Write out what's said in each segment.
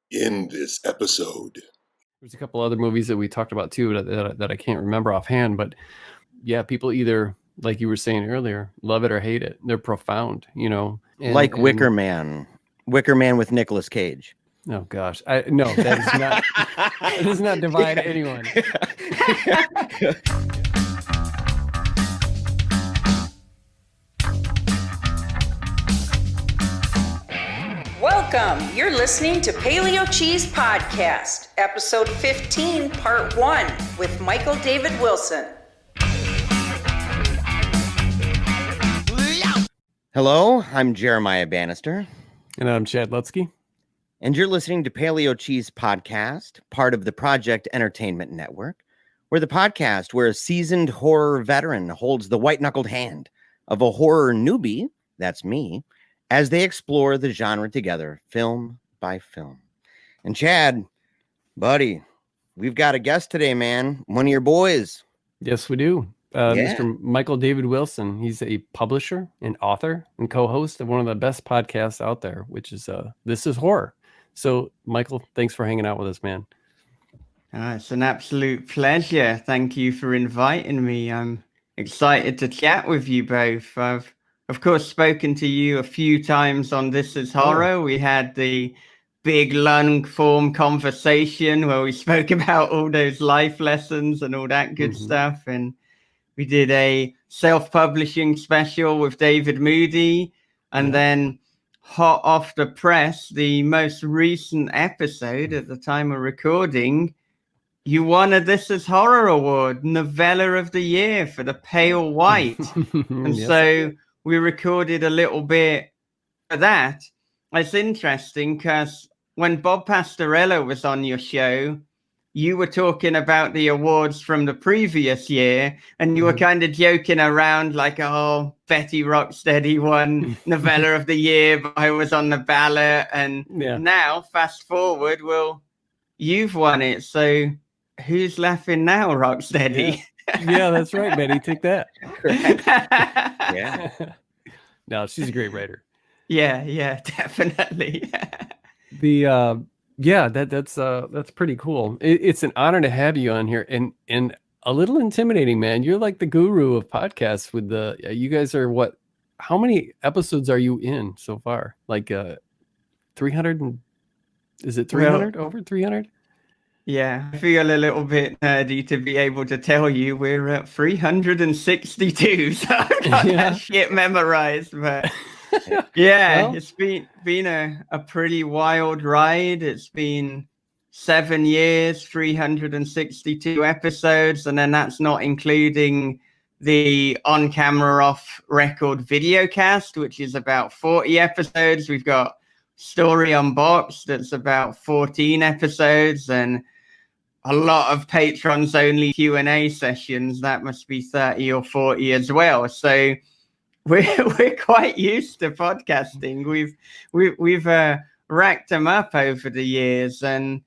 in this episode. There's a couple other movies that we talked about too that I can't remember offhand, but yeah, people either, like you were saying earlier, love it or hate it. They're profound, you know. Wicker Man. Wicker Man with Nicolas Cage. Oh gosh, no, that is not. It does not divide anyone. Welcome. You're listening to PaleoCheeze Podcast, episode 15, part 1, with Michael David Wilson. Hello, I'm Jeremiah Bannister. And I'm Chad Lutsky. And you're listening to PaleoCheeze Podcast, part of the Project Entertainment Network. We're the podcast where a seasoned horror veteran holds the white-knuckled hand of a horror newbie, that's me, as they explore the genre together, film by film. And Chad, buddy, we've got a guest today, man. One of your boys. Yes, we do. Mr. Michael David Wilson. He's a publisher and author and co-host of one of the best podcasts out there, which is This Is Horror. So, Michael, thanks for hanging out with us, man. It's an absolute pleasure. Thank you for inviting me. I'm excited to chat with you both. I've, of course, spoken to you a few times on This Is Horror. We had the big long form conversation where we spoke about all those life lessons and all that good stuff. And we did a self-publishing special with David Moody. And then hot off the press, the most recent episode at the time of recording, you won a This Is Horror Award, Novella of the Year for the Pale White. And so we recorded a little bit for that. It's interesting because when Bob Pastorella was on your show, you were talking about the awards from the previous year, and you were kind of joking around like, oh, Betty Rocksteady won Novella of the Year, but I was on the ballot. And now, fast forward, well, you've won it. So who's laughing now, Rocksteady? Yeah, that's right, Betty. Take that. Yeah. No, she's a great writer. Yeah, definitely. That's pretty cool. It's an honor to have you on here, and a little intimidating, man. You're like the guru of podcasts. With you guys are what? How many episodes are you in so far? Like 300? Is it 300? Over 300? Yeah, I feel a little bit nerdy to be able to tell you we're at 362. So I've got that shit memorized, but. Well, it's been a pretty wild ride. It's been 7 years, 362 episodes, and then that's not including the on-camera off-record video cast, which is about 40 episodes. We've got Story Unboxed, that's about 14 episodes, and a lot of patrons only Q&A sessions. That must be 30 or 40 as well. So we're quite used to podcasting. We've racked them up over the years, and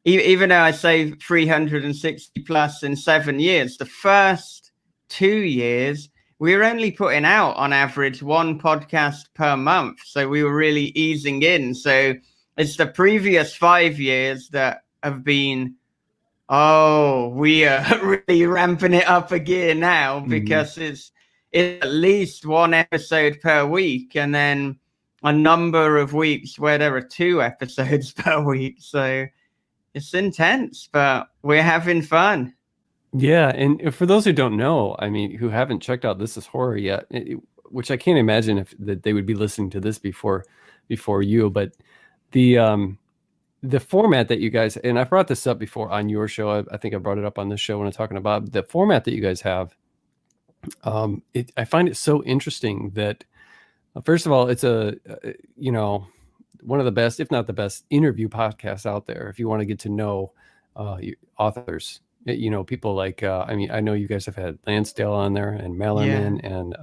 even though I say 360 plus in 7 years, the first 2 years we were only putting out on average one podcast per month, so we were really easing in. So it's the previous 5 years that have been, we are really ramping it up a gear now, because it's at least one episode per week, and then a number of weeks where there are 2 episodes per week. So it's intense, but we're having fun. Yeah, and for those who don't know, I mean, who haven't checked out This Is Horror yet, which I can't imagine that they would be listening to this before you, but the format that you guys, and I brought this up before on your show, I think I brought it up on this show when I'm talking about the format that you guys have. I find it so interesting that, first of all, it's one of the best, if not the best, interview podcasts out there. If you want to get to know authors, people like, I know you guys have had Lansdale on there, and Mellerman, and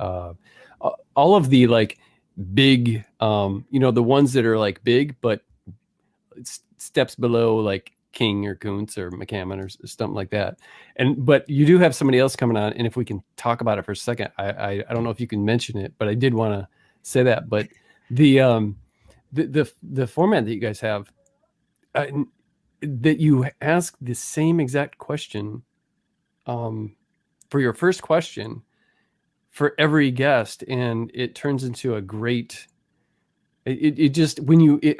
all of the like big, the ones that are like big, but steps below like King or Kuntz or McCammon or something like that. But you do have somebody else coming on, and if we can talk about it for a second, I don't know if you can mention it, but I did want to say that. But the format that you guys have, that you ask the same exact question for your first question for every guest, and it turns into a great. It just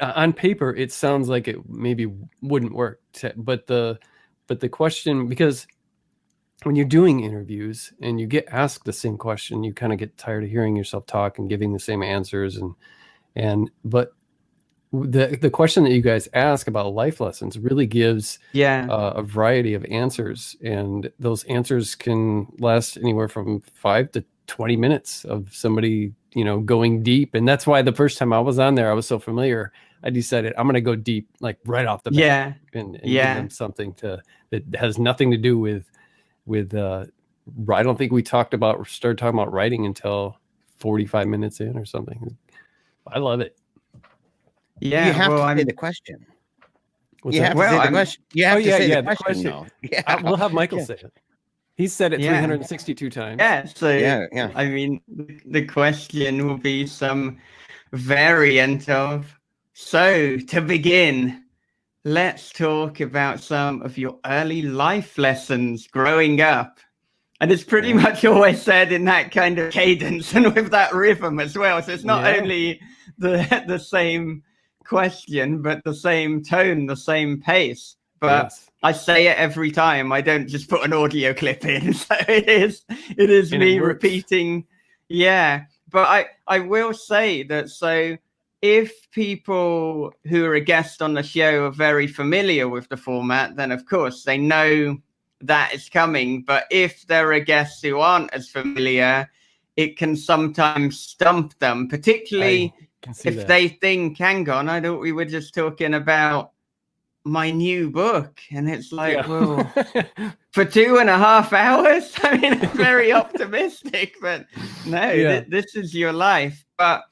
on paper it sounds like it maybe wouldn't work, but the question, because when you're doing interviews and you get asked the same question, you kind of get tired of hearing yourself talk and giving the same answers, but the question that you guys ask about life lessons really gives a variety of answers, and those answers can last anywhere from 5 to 20 minutes of somebody, going deep. And that's why the first time I was on there, I was so familiar. I decided I'm going to go deep, like right off the bat, and give them something that has nothing to do with. I don't think we started talking about writing until 45 minutes in or something. I love it. Yeah, you have to say the question. What's you that? have to say the question. You have to say the question. Though. Yeah. We'll have Michael say it. He said it 362 times. Yeah. So I mean, the question will be some variant of. So to begin, let's talk about some of your early life lessons growing up. And it's pretty much always said in that kind of cadence and with that rhythm as well. So it's not only the same question, but the same tone, the same pace. But I say it every time. I don't just put an audio clip in. So it is me repeating. Yeah. But I will say that, so if people who are a guest on the show are very familiar with the format, then of course they know that is coming. But if there are guests who aren't as familiar, it can sometimes stump them, particularly if they think, hang on, I thought we were just talking about my new book. And it's like, well, for 2.5 hours? I mean, it's very optimistic, but no, this is your life. But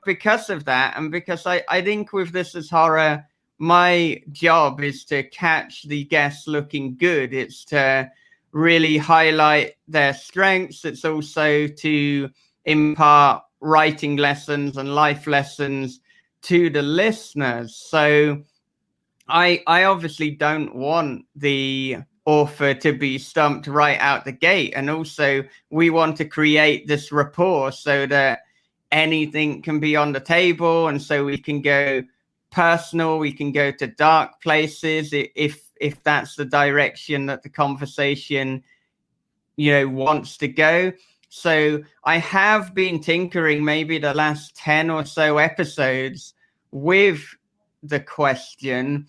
because of that, and because I think with This Is Horror, my job is to catch the guests looking good. It's to really highlight their strengths. It's also to impart writing lessons and life lessons to the listeners. So I obviously don't want the author to be stumped right out the gate. And also we want to create this rapport so that anything can be on the table. And so we can go personal, we can go to dark places if that's the direction that the conversation wants to go. So I have been tinkering maybe the last 10 or so episodes with the question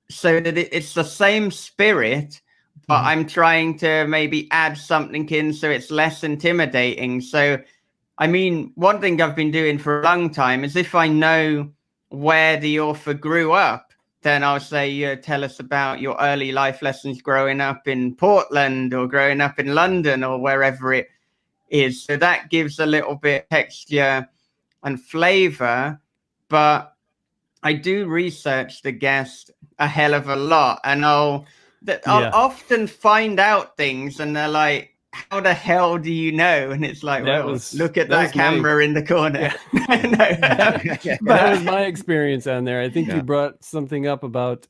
so that it's the same spirit, but I'm trying to maybe add something in so it's less intimidating. So I mean, one thing I've been doing for a long time is if I know where the author grew up, then I'll say, tell us about your early life lessons growing up in Portland or growing up in London or wherever it is. So that gives a little bit texture and flavor. But I do research the guest a hell of a lot, and I'll often find out things and they're like, how the hell do you know? And it's like, look at that camera in the corner. That was my experience on there. I think you brought something up about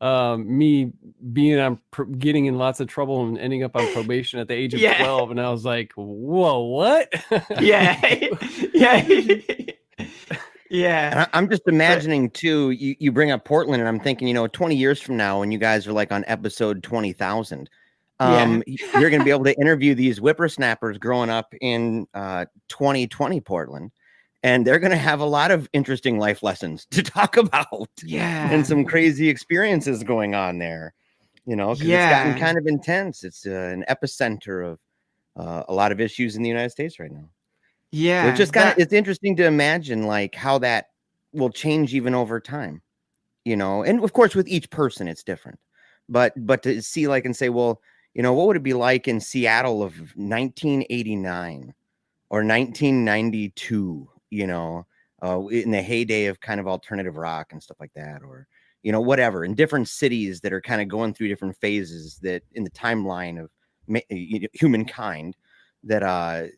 me being getting in lots of trouble and ending up on probation at the age of 12. And I was like, whoa, what? And I'm just imagining too, you bring up Portland and I'm thinking, 20 years from now when you guys are like on episode 20,000, you're going to be able to interview these whippersnappers growing up in 2020 Portland, and they're going to have a lot of interesting life lessons to talk about. And some crazy experiences going on there, because it's gotten kind of intense. It's an epicenter of a lot of issues in the United States right now. So it's just it's interesting to imagine like how that will change even over time, and of course with each person it's different, but to see like and say, well, what would it be like in Seattle of 1989 or 1992, in the heyday of kind of alternative rock and stuff like that, or, whatever, in different cities that are kind of going through different phases that in the timeline of humankind that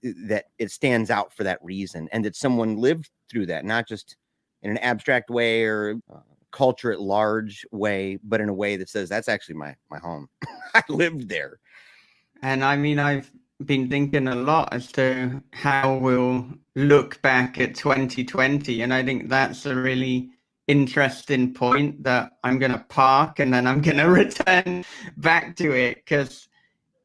it stands out for that reason, and that someone lived through that, not just in an abstract way or culture at large way, but in a way that says that's actually my home. I lived there. And I mean, I've been thinking a lot as to how we'll look back at 2020, and I think that's a really interesting point that I'm going to park and then I'm going to return back to it, because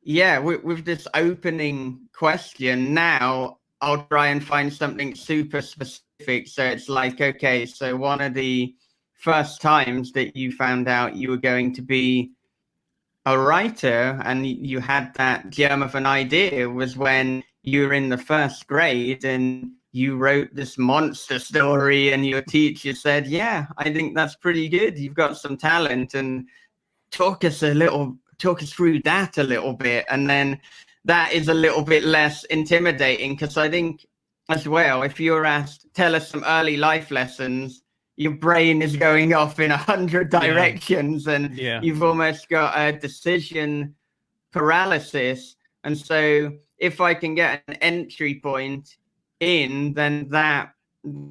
yeah, with this opening question now, I'll try and find something super specific. So it's like, okay, so one of the first times that you found out you were going to be a writer and you had that germ of an idea was when you were in the first grade and you wrote this monster story and your teacher said, yeah, I think that's pretty good. You've got some talent, and talk us through that a little bit. And then that is a little bit less intimidating, because I think as well, if you're asked, tell us some early life lessons, your brain is going off in 100 directions, and you've almost got a decision paralysis. And so if I can get an entry point in, then that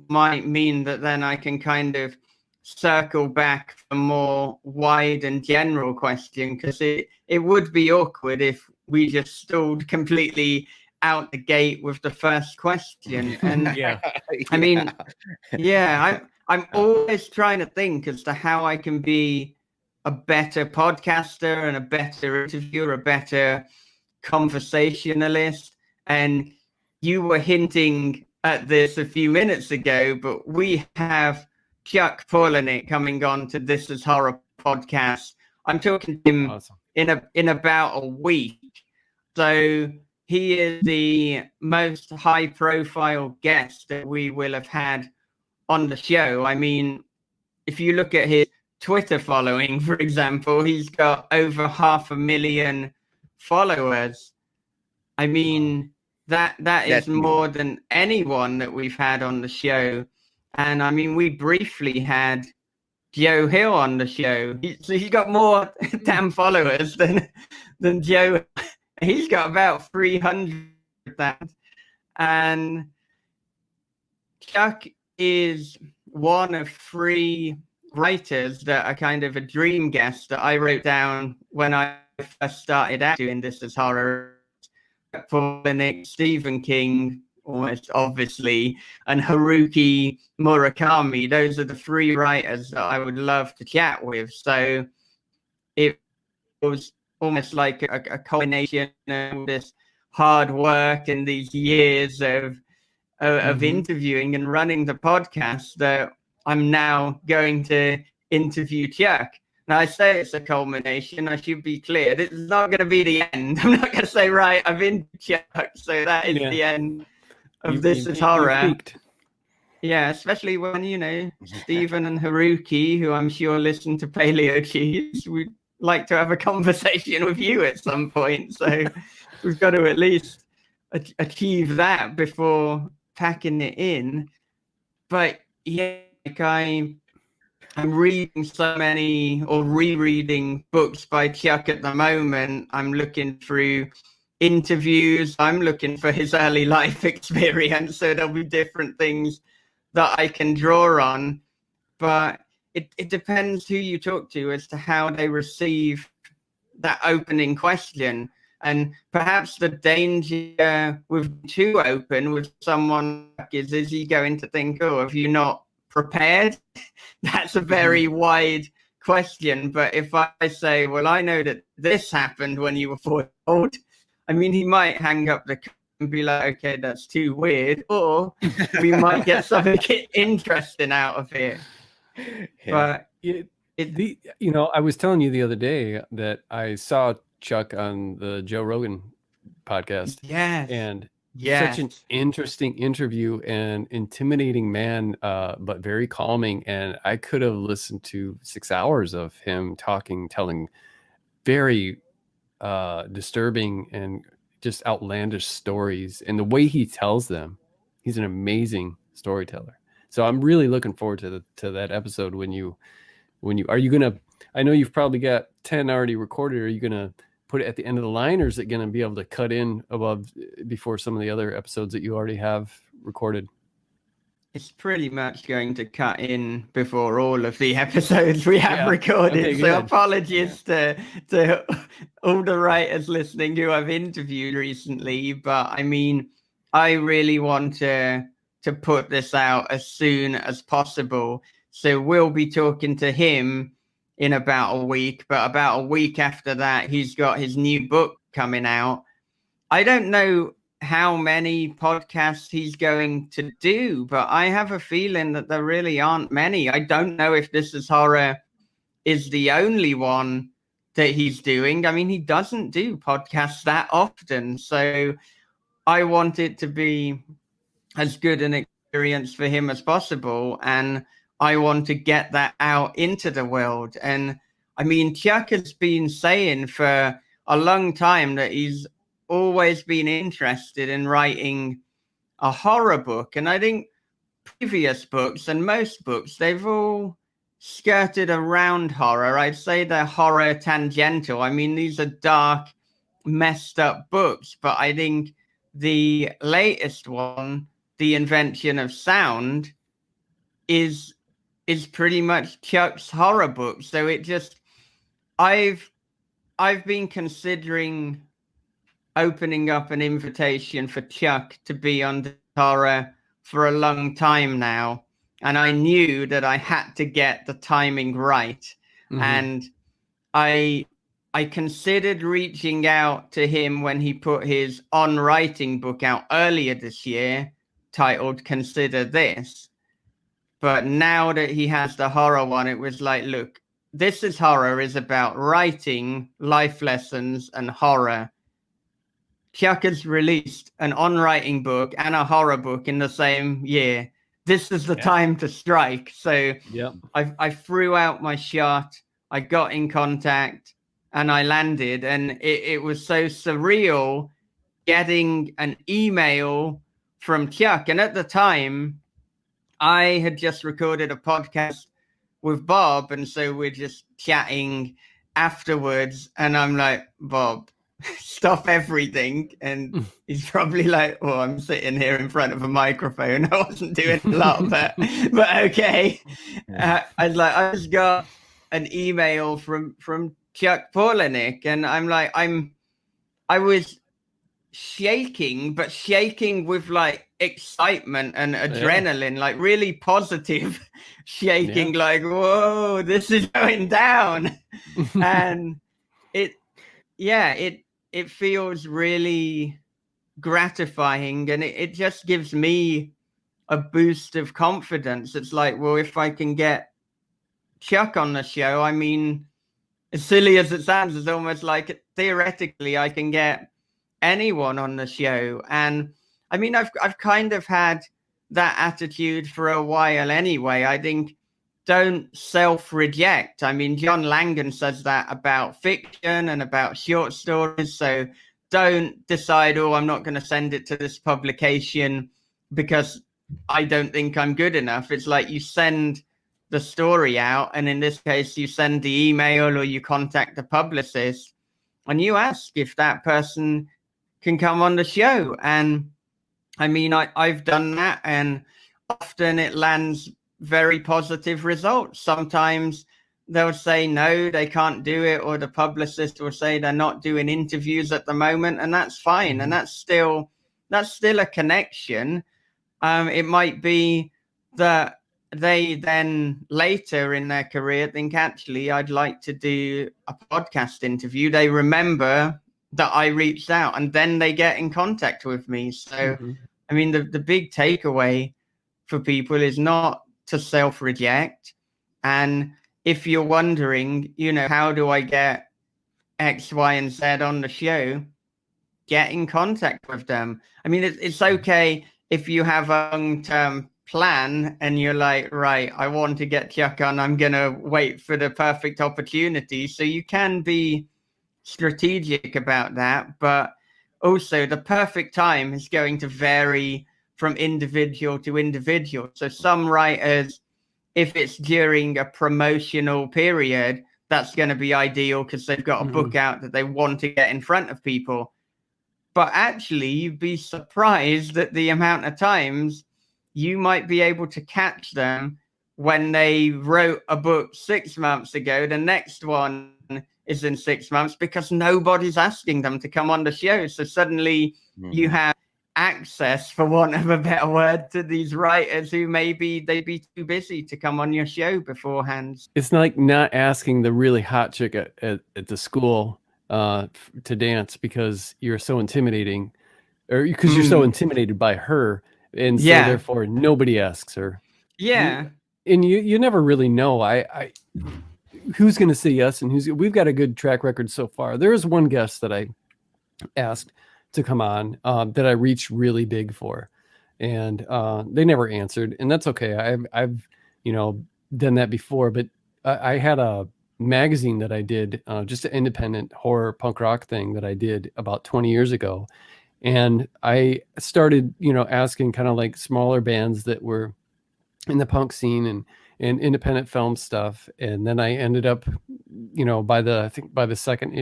might mean that then I can kind of circle back for more wide and general question, because it would be awkward if we just stalled completely out the gate with the first question. And I mean, I'm always trying to think as to how I can be a better podcaster and a better interviewer, a better conversationalist. And you were hinting at this a few minutes ago, but we have Chuck Palahniuk coming on to This Is Horror podcast. I'm talking to him in about a week. So he is the most high profile guest that we will have had on the show. I mean, if you look at his Twitter following, for example, he's got over 500,000 followers. I mean, that is more than anyone that we've had on the show. And I mean, we briefly had Joe Hill on the show. He's got more damn followers than Joe. He's got about 300,000. And Chuck is one of 3 writers that are kind of a dream guest that I wrote down when I first started out doing This Is Horror. Palahniuk, Stephen King, almost obviously, and Haruki Murakami. Those are the 3 writers that I would love to chat with. So it was almost like a combination of this hard work and these years of interviewing and running the podcast that I'm now going to interview Chuck. Now, I say it's a culmination. I should be clear. This is not going to be the end. I'm not going to say, right, I've interviewed Chuck, so that is the end of This Is Horror. Yeah, especially when, you know, Stephen and Haruki, who I'm sure listen to PaleoCheeze, we'd like to have a conversation with you at some point. So we've got to at least achieve that before packing it in. But yeah, like I'm reading so many or rereading books by Chuck at the moment. I'm looking through interviews. I'm looking for his early life experience. So there'll be different things that I can draw on. But it depends who you talk to as to how they receive that opening question. And perhaps the danger with too open with someone is he going to think, oh, have you not prepared? That's a very wide question. But if I say, well, I know that this happened when you were 4 years old, I mean, he might hang up the and be like, okay, that's too weird, or we might get something interesting out of it. Yeah. But I was telling you the other day that I saw Chuck on the Joe Rogan podcast. Yes. And such an interesting interview and intimidating man, but very calming. And I could have listened to 6 hours of him telling very disturbing and just outlandish stories. And the way he tells them, he's an amazing storyteller. So I'm really looking forward to that episode when you are you gonna, I know you've probably got 10 already recorded. Are you gonna put it at the end of the line, or is it gonna be able to cut in above before some of the other episodes that you already have recorded? it's pretty much going to cut in before all of the episodes we have recorded. Okay, so good. apologies to all the writers listening who I've interviewed recently. But I mean, I really want to put this out as soon as possible. So we'll be talking to him in about a week. But about a week after that, he's got his new book coming out. I don't know how many podcasts he's going to do, but I have a feeling that there really aren't many. I don't know if This Is Horror is the only one that he's doing. I mean, he doesn't do podcasts that often, so I want it to be as good an experience for him as possible, and I want to get that out into the world. And I mean, Chuck has been saying for a long time that he's always been interested in writing a horror book. And I think previous books and most books, they've all skirted around horror. I'd say they're horror tangential. I mean, these are dark, messed up books, but I think the latest one, The Invention of Sound, is pretty much Chuck's horror book. So it just, I've been considering opening up an invitation for Chuck to be on the horror for a long time now. And I knew that I had to get the timing right. Mm-hmm. And I considered reaching out to him when he put his On Writing book out earlier this year, titled Consider This. But now that he has the horror one, it was like, look, This Is Horror is about writing, life lessons, and horror. Chuck has released an on-writing book and a horror book in the same year. This is the time to strike. So I threw out my shot. I got in contact and I landed. And it was so surreal getting an email from Chuck. And at the time, I had just recorded a podcast with Bob. And so we're just chatting afterwards. And I'm like, Bob, stop everything. And he's probably like, well, I'm sitting here in front of a microphone. I wasn't doing a lot, but okay. I was like, I just got an email from Chuck Palahniuk, and I'm like, I was shaking, but shaking with like excitement and adrenaline, like really positive shaking, like, whoa, this is going down. And it feels really gratifying, and it just gives me a boost of confidence. It's like, well, if I can get Chuck on the show, I mean, as silly as it sounds, it's almost like theoretically I can get anyone on the show. And I mean, I've kind of had that attitude for a while anyway. I think, don't self-reject. I mean, John Langan says that about fiction and about short stories. So don't decide, oh, I'm not going to send it to this publication because I don't think I'm good enough. It's like you send the story out, and in this case, you send the email or you contact the publicist and you ask if that person can come on the show. And I mean, I've done that, and often it lands very positive results. Sometimes they'll say no, they can't do it, or the publicist will say they're not doing interviews at the moment, and that's fine. And that's still a connection. It might be that they then later in their career think, actually, I'd like to do a podcast interview. They remember that I reached out, and then they get in contact with me. So I mean, the big takeaway for people is not to self-reject. And if you're wondering, you know, how do I get X, Y, and Z on the show? Get in contact with them. I mean, it's okay if you have a long-term plan and you're like, right, I want to get Chuck on, I'm going to wait for the perfect opportunity. So you can be strategic about that, but also the perfect time is going to vary from individual to individual. So some writers, if it's during a promotional period, that's going to be ideal because they've got a book out that they want to get in front of people. But actually, you'd be surprised at the amount of times you might be able to catch them when they wrote a book 6 months ago. The next one is in 6 months because nobody's asking them to come on the show. So suddenly you have access, for want of a better word, to these writers who maybe they'd be too busy to come on your show beforehand. It's like not asking the really hot chick at the school to dance because you're so intimidating, or because you're so intimidated by her, and so therefore nobody asks her. Yeah. You never really know who's going to say yes and we've got a good track record so far. There is one guest that I asked to come on that I reached really big for, and they never answered, and that's okay. I've done that before, but I had a magazine that I did, just an independent horror punk rock thing that I did about 20 years ago, and I started asking kind of like smaller bands that were in the punk scene and independent film stuff. And then I ended up, by the second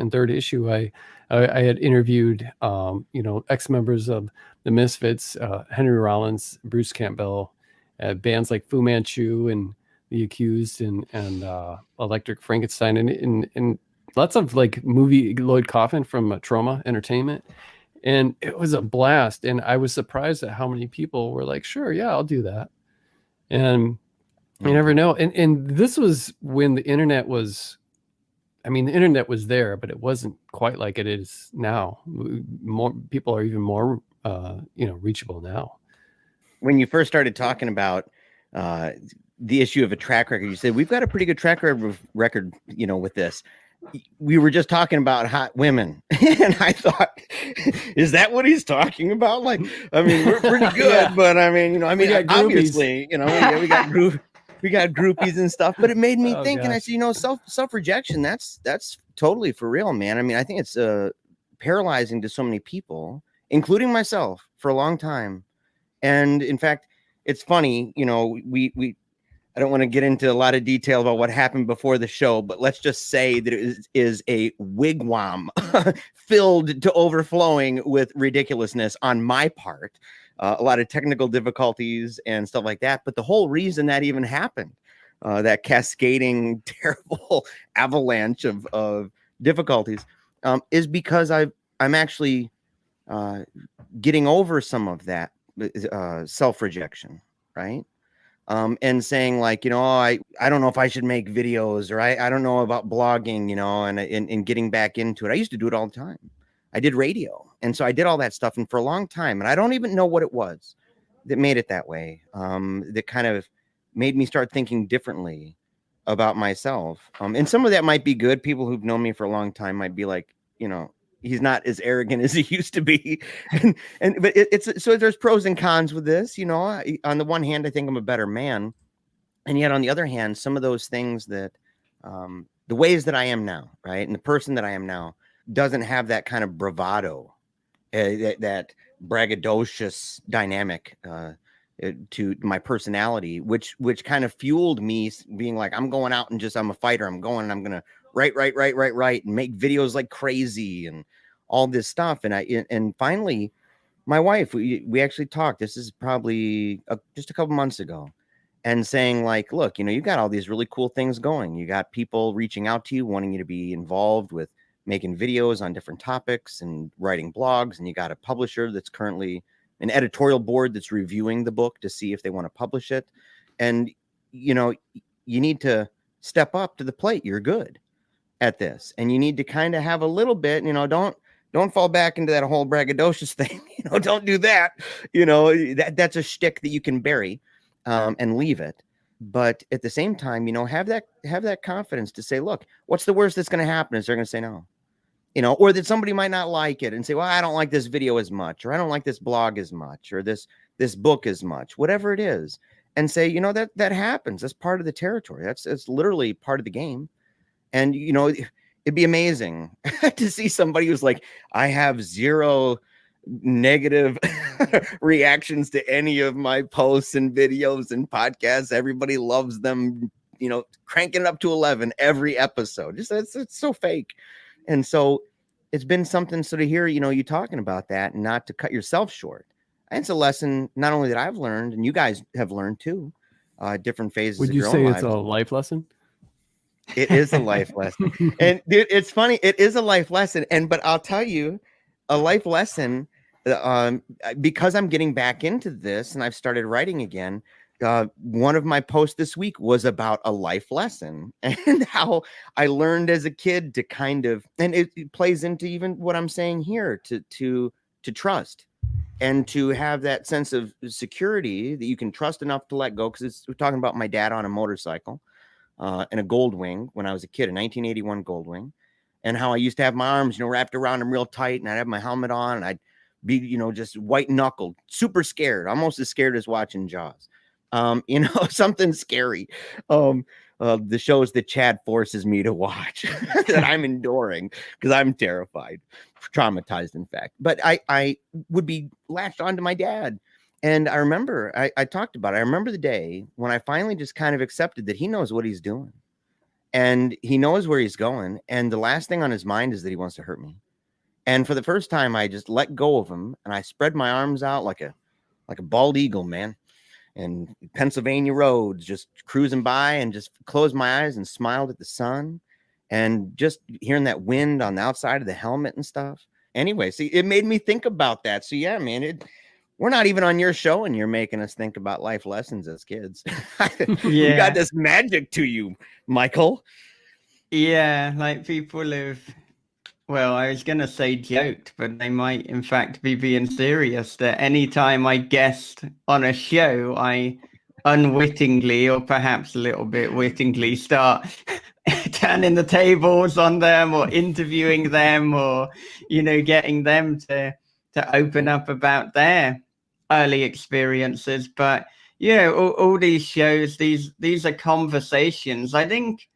and third issue, I had interviewed, ex-members of the Misfits, Henry Rollins, Bruce Campbell, bands like Fu Manchu and The Accused and Electric Frankenstein and lots of like movie Lloyd Kaufman from Trauma Entertainment. And it was a blast. And I was surprised at how many people were like, sure, yeah, I'll do that. And you never know. And this was when the internet was, the internet was there, but it wasn't quite like it is now. More people are even more, reachable now. When you first started talking about the issue of a track record, you said, we've got a pretty good track record, with this. We were just talking about hot women, and I thought, is that what he's talking about? Like, we're pretty good, but obviously, we got groupies and stuff. But it made me think, gosh. And I said, self-rejection, that's totally for real, man. I think it's paralyzing to so many people, including myself, for a long time. And in fact, it's funny, we I don't want to get into a lot of detail about what happened before the show, but let's just say that it is a wigwam filled to overflowing with ridiculousness on my part, a lot of technical difficulties and stuff like that. But the whole reason that even happened, that cascading, terrible avalanche of difficulties, is because I'm actually getting over some of that self-rejection, right? And saying like, I don't know if I should make videos, or I don't know about blogging, and getting back into it. I used to do it all the time. I did radio. And so I did all that stuff. And for a long time, and I don't even know what it was that made it that way, that kind of made me start thinking differently about myself. And some of that might be good. People who've known me for a long time might be like, he's not as arrogant as he used to be. But it's so there's pros and cons with this, on the one hand, I think I'm a better man. And yet on the other hand, some of those things that, the ways that I am now, right. And the person that I am now doesn't have that kind of bravado, that braggadocious dynamic, to my personality, which kind of fueled me being like, I'm going out and I'm a fighter. I'm going and I'm going to write, and make videos like crazy and all this stuff. And finally, my wife, we actually talked. This is probably just a couple months ago, and saying like, look, you got all these really cool things going. You got people reaching out to you, wanting you to be involved with making videos on different topics and writing blogs. And you got a publisher that's currently an editorial board that's reviewing the book to see if they want to publish it. And, you need to step up to the plate. You're good at this, and you need to kind of have a little bit, don't fall back into that whole braggadocious thing. Don't do that. That's a shtick that you can bury, and leave it. But at the same time, have that confidence to say, look, what's the worst that's going to happen? Is they're going to say no, or that somebody might not like it and say, well, I don't like this video as much, or I don't like this blog as much, or this book as much, whatever it is, and say, that happens. That's part of the territory. It's literally part of the game. And, it'd be amazing to see somebody who's like, I have zero negative reactions to any of my posts and videos and podcasts. Everybody loves them, cranking it up to 11 every episode. It's so fake. And so it's been something to hear, you talking about that, and not to cut yourself short. And it's a lesson not only that I've learned, and you guys have learned too, different phases Would of you your say own it's lives. a life lesson? It is a life lesson. And dude, it's funny. It is a life lesson. But I'll tell you, a life lesson, because I'm getting back into this and I've started writing again. One of my posts this week was about a life lesson and how I learned as a kid to kind of, and it plays into even what I'm saying here, to trust and to have that sense of security that you can trust enough to let go. Because we're talking about my dad on a motorcycle and a Goldwing when I was a kid, a 1981 Goldwing, and how I used to have my arms, wrapped around him real tight, and I'd have my helmet on, and I'd be, just white knuckled, super scared, almost as scared as watching Jaws. Something scary. The shows that Chad forces me to watch that I'm enduring because I'm terrified, traumatized, in fact. But I would be latched onto my dad. And I remember, I talked about it. I remember the day when I finally just kind of accepted that he knows what he's doing and he knows where he's going. And the last thing on his mind is that he wants to hurt me. And for the first time, I just let go of him and I spread my arms out like a bald eagle, man. And Pennsylvania roads, just cruising by, and just closed my eyes and smiled at the sun and just hearing that wind on the outside of the helmet and stuff. Anyway, see, it made me think about that. So yeah, man, we're not even on your show and you're making us think about life lessons as kids. You got this magic to you, Michael. Yeah, like people have, well, I was going to say joked, but they might in fact be being serious that anytime I guest on a show, I unwittingly or perhaps a little bit wittingly start turning the tables on them or interviewing them or, getting them to open up about their early experiences. But all these shows, these are conversations. I think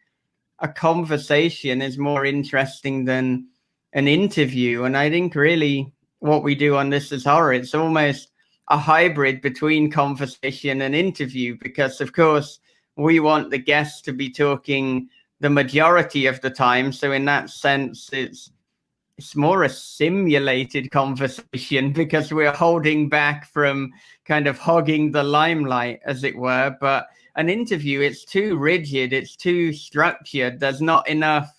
a conversation is more interesting than an interview. And I think really what we do on This Is Horror, it's almost a hybrid between conversation and interview, because of course we want the guests to be talking the majority of the time. So in that sense, it's more a simulated conversation because we're holding back from kind of hogging the limelight, as it were. But an interview, it's too rigid, it's too structured, there's not enough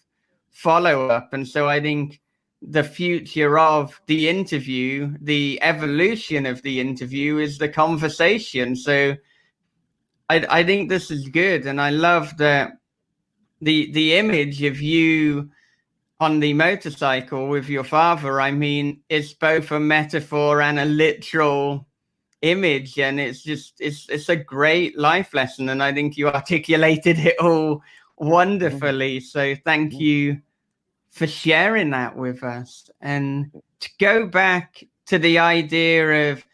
follow-up. And so I think the future of the interview, the evolution of the interview, is the conversation. So I think this is good. And I love that the image of you on the motorcycle with your father, I mean, it's both a metaphor and a literal image, and it's a great life lesson, and I think you articulated it all wonderfully. So thank you for sharing that with us. And to go back to the idea of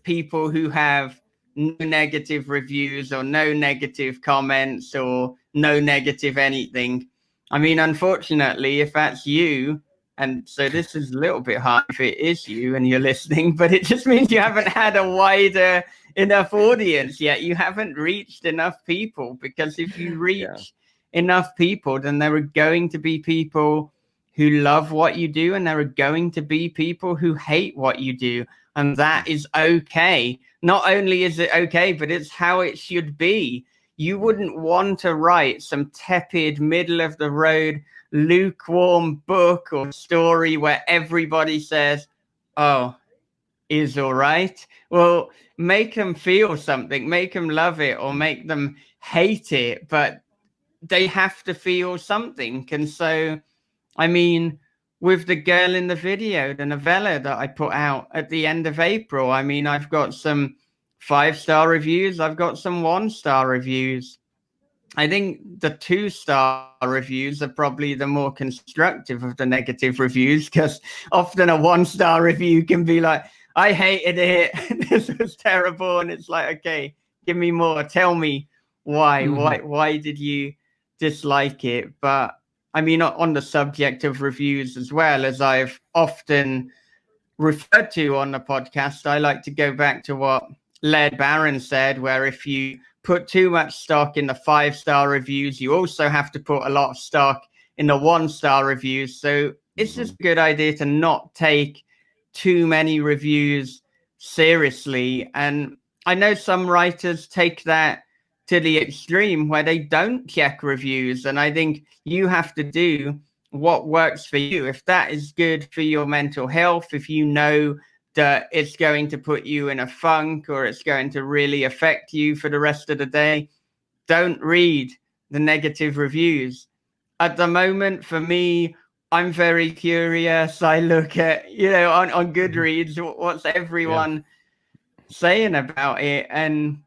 people who have no negative reviews or no negative comments or no negative anything, I mean, unfortunately, if that's you, and so this is a little bit hard if it is you and you're listening, but it just means you haven't had a wider enough audience yet. You haven't reached enough people, because if you reach enough people, then there are going to be people who love what you do, and there are going to be people who hate what you do. And that is okay. Not only is it okay, but it's how it should be. You wouldn't want to write some tepid, middle of the road, lukewarm book or story where everybody says, oh, is all right. Well, make them feel something, make them love it or make them hate it, but they have to feel something. And so, I mean, with the girl in the video, the novella that I put out at the end of April, I mean, I've got some 5-star reviews, I've got some 1-star reviews. I think the 2-star reviews are probably the more constructive of the negative reviews, because often a 1-star review can be like, I hated it, this was terrible. And it's like, okay, give me more. Tell me why. Why did you dislike it? But I mean, on the subject of reviews as well, as I've often referred to on the podcast, I like to go back to what Laird Barron said, where if you put too much stock in the 5-star reviews, you also have to put a lot of stock in the 1-star reviews. So it's just a good idea to not take too many reviews seriously. And I know some writers take that to the extreme where they don't check reviews. And I think you have to do what works for you. If that is good for your mental health, if you know that it's going to put you in a funk or it's going to really affect you for the rest of the day, don't read the negative reviews. At the moment, for me, I'm very curious. I look at, on Goodreads, what's everyone saying about it, and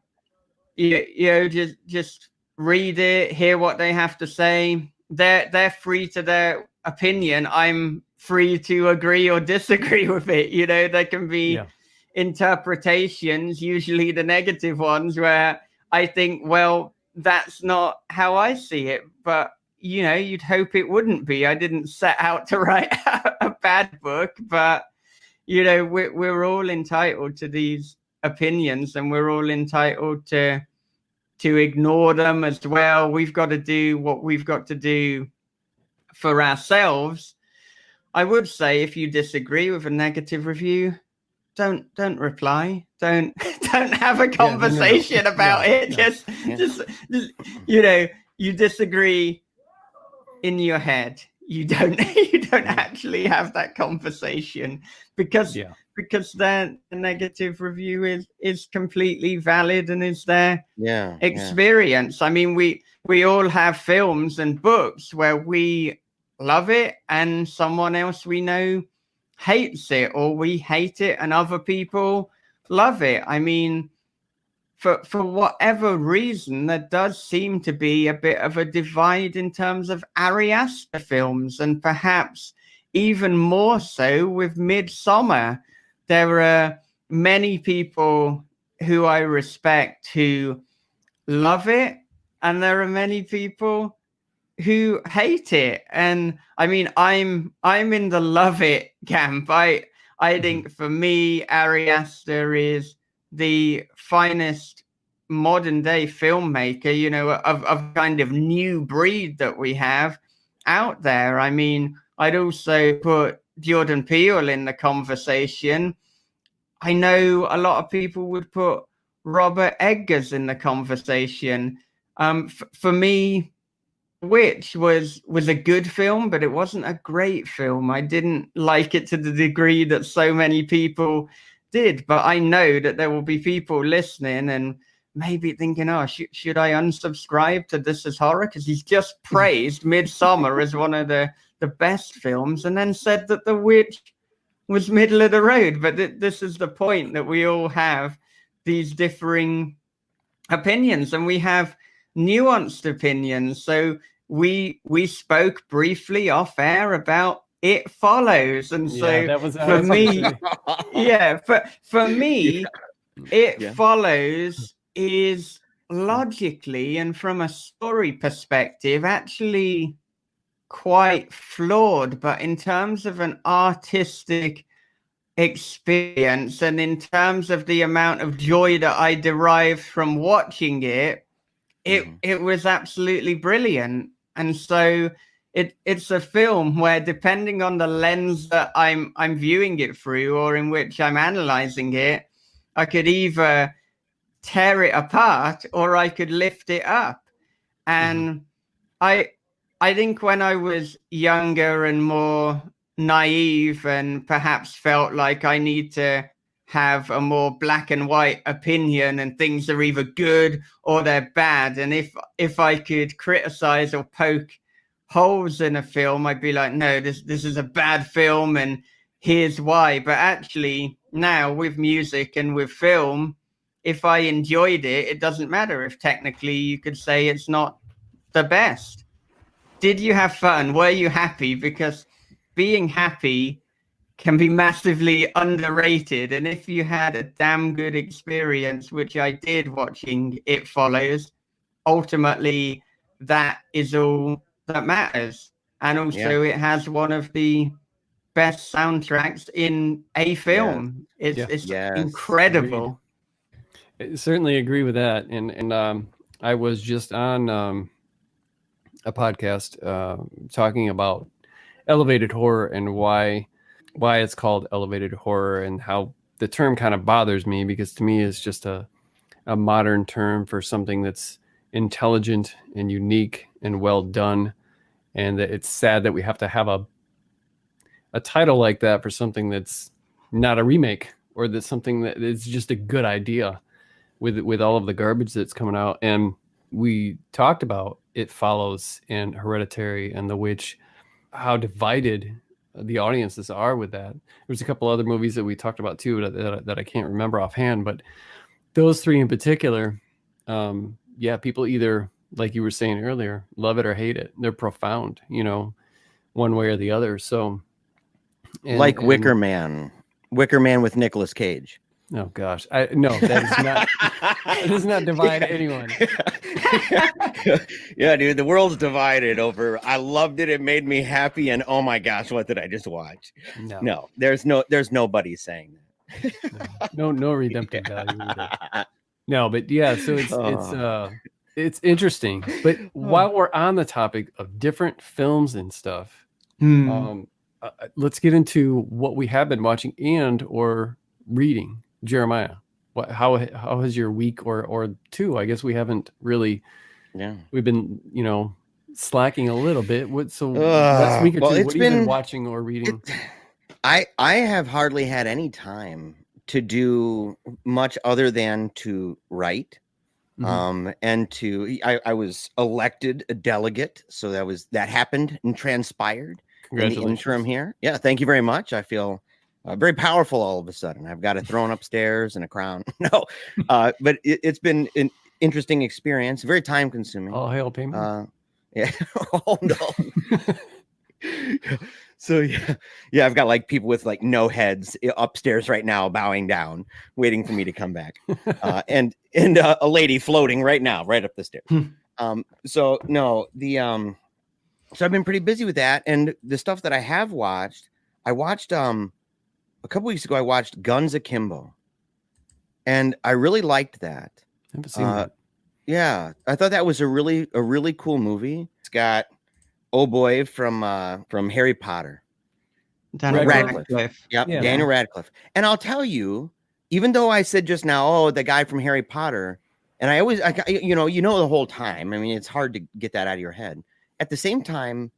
just read it, hear what they have to say. They're free to their opinion. I'm free to agree or disagree with it. There can be interpretations, usually the negative ones, where I think, well, that's not how I see it, but you'd hope it wouldn't be. I didn't set out to write a bad book, but we're all entitled to these opinions, and we're all entitled to ignore them as well. We've got to do what we've got to do for ourselves. I would say, if you disagree with a negative review, don't reply. Don't have a conversation about it. Just you disagree in your head. You don't actually have that conversation, because then the negative review is completely valid and is their experience. I mean, we all have films and books where we love it and someone else we know hates it, or we hate it and other people love it. I mean, for whatever reason, there does seem to be a bit of a divide in terms of Ari Aster films, and perhaps even more so with Midsommar. There are many people who I respect who love it, and there are many people who hate it. And I mean, I'm in the love it camp. I think for me, Ari Aster is the finest modern day filmmaker, of kind of new breed that we have out there. I mean, I'd also put Jordan Peele in the conversation. I know a lot of people would put Robert Eggers in the conversation. For me, Witch was a good film, but it wasn't a great film. I didn't like it to the degree that so many people did. But I know that there will be people listening and maybe thinking, oh, should I unsubscribe to This Is Horror? Because he's just praised Midsommar as one of the best films, and then said that The Witch was middle of the road. But this is the point, that we all have these differing opinions, and we have nuanced opinions. So we spoke briefly off air about It Follows, and so that was for me, It Follows is logically and from a story perspective actually quite flawed, but in terms of an artistic experience and in terms of the amount of joy that I derived from watching it, it was absolutely brilliant. And so it's a film where, depending on the lens that I'm viewing it through, or in which I'm analyzing it, I could either tear it apart or I could lift it up. And I think when I was younger and more naive, and perhaps felt like I need to have a more black and white opinion, and things are either good or they're bad, and if I could criticize or poke holes in a film, I'd be like, no, this is a bad film and here's why. But actually now, with music and with film, if I enjoyed it, it doesn't matter if technically you could say it's not the best. Did you have fun? Were you happy? Because being happy can be massively underrated. And if you had a damn good experience, which I did watching It Follows, ultimately that is all that matters. And also it has one of the best soundtracks in a film. It's incredible. I certainly agree with that. And I was just on a podcast talking about elevated horror and why it's called elevated horror, and how the term kind of bothers me because to me it's just a modern term for something that's intelligent and unique and well done. And that it's sad that we have to have a title like that for something that's not a remake, or that's something that is just a good idea with all of the garbage that's coming out. And we talked about It Follows and Hereditary and The Witch, how divided the audiences are with that. There's a couple other movies that we talked about too that I can't remember offhand, but those three in particular, people either, like you were saying earlier, love it or hate it. They're profound, one way or the other. So, Wicker Man with Nicolas Cage. Oh gosh, no, that does not divide anyone. Yeah, dude, the world's divided over. I loved it. It made me happy, and oh my gosh, what did I just watch? No, there's nobody saying that. No redemptive value either. No, but yeah, so it's interesting. But while we're on the topic of different films and stuff, let's get into what we have been watching and or reading. Jeremiah, how has your week or two? I guess we haven't really. Yeah, we've been slacking a little bit. Last week or two, what have you been watching or reading? I have hardly had any time to do much other than to write. And I was elected a delegate, so that happened and transpired in the interim here. Yeah, thank you very much. I feel very powerful all of a sudden. I've got a throne upstairs and a crown. No, but it's been an interesting experience, very time consuming. All hail payment. Yeah. Oh no. So yeah, I've got like people with like no heads upstairs right now, bowing down, waiting for me to come back, and a lady floating right now, right up the stairs. So I've been pretty busy with that, and the stuff that I have watched, I watched a couple weeks ago. I watched Guns Akimbo, and I really liked that. I haven't seen that. Yeah, I thought that was a really cool movie. It's got boy from Harry Potter, Daniel Radcliffe. Yep, yeah, Daniel Radcliffe. And I'll tell you, even though I said just now, the guy from Harry Potter, and I always, the whole time. I mean, it's hard to get that out of your head. At the same time,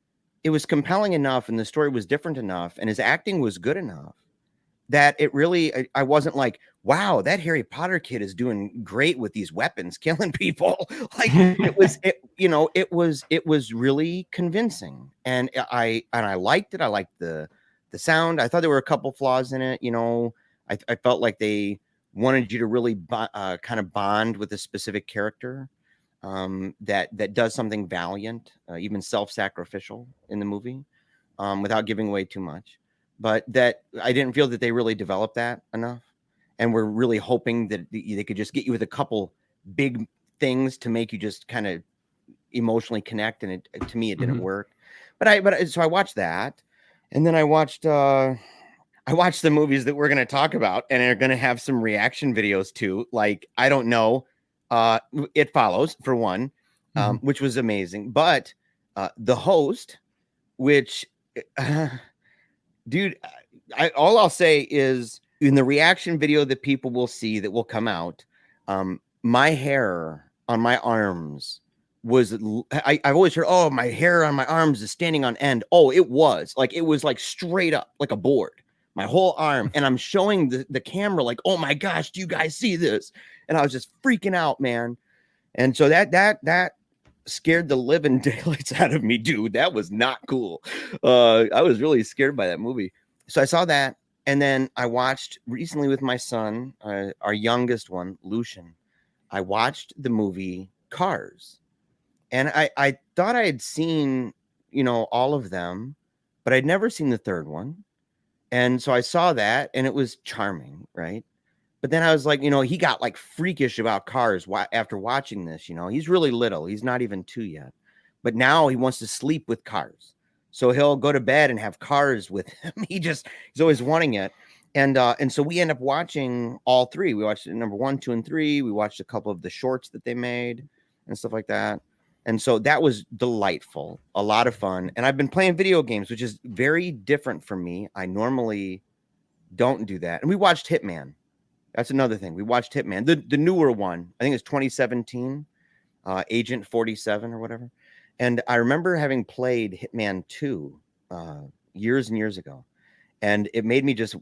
it was compelling enough, and the story was different enough, and his acting was good enough that it really, I wasn't like, wow, that Harry Potter kid is doing great with these weapons, killing people. Like it was really convincing, and I liked it. I liked the sound. I thought there were a couple flaws in it. I felt like they wanted you to really kind of bond with a specific character that does something valiant, even self-sacrificial in the movie, without giving away too much. But that I didn't feel that they really developed that enough, and we're really hoping that they could just get you with a couple big things to make you just kind of emotionally connect. And to me, it didn't work. So I watched that, and then I watched the movies that we're going to talk about and are going to have some reaction videos to. Like, I don't know, It Follows for one, which was amazing, but The Host, which. Dude, all I'll say is in the reaction video that people will see that will come out, my hair on my arms was, I've always heard, oh, my hair on my arms is standing on end. Oh, it was like straight up like a board, my whole arm. And I'm showing the camera like, oh my gosh, do you guys see this? And I was just freaking out, man. And so that scared the living daylights out of me, dude. That was not cool. I was really scared by that movie. So I saw that, and then I watched recently with my son, our youngest one, Lucian. I watched the movie Cars, and I thought I had seen all of them, but I'd never seen the third one. And so I saw that, and it was charming, right? But then I was like, he got like freakish about cars after watching this. He's really little. He's not even 2 yet. But now he wants to sleep with cars. So he'll go to bed and have cars with him. He's always wanting it. And so we end up watching all three. We watched number 1, 2, and 3. We watched a couple of the shorts that they made and stuff like that. And so that was delightful, a lot of fun. And I've been playing video games, which is very different from me. I normally don't do that. And we watched Hitman. That's another thing. We watched Hitman, the newer one. I think it's 2017, Agent 47 or whatever. And I remember having played Hitman 2 years and years ago. And it made me just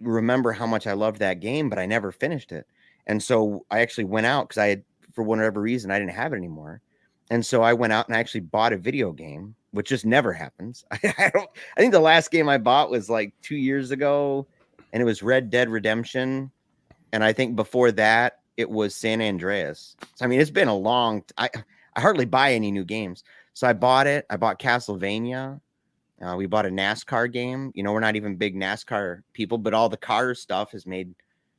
remember how much I loved that game, but I never finished it. And so I actually went out because I had, for whatever reason, I didn't have it anymore. And so I went out and I actually bought a video game, which just never happens. I think the last game I bought was like 2 years ago, and it was Red Dead Redemption. And I think before that, it was San Andreas. So, I mean, it's been a long... I hardly buy any new games. So I bought it. I bought Castlevania. We bought a NASCAR game. You know, we're not even big NASCAR people, but all the car stuff has made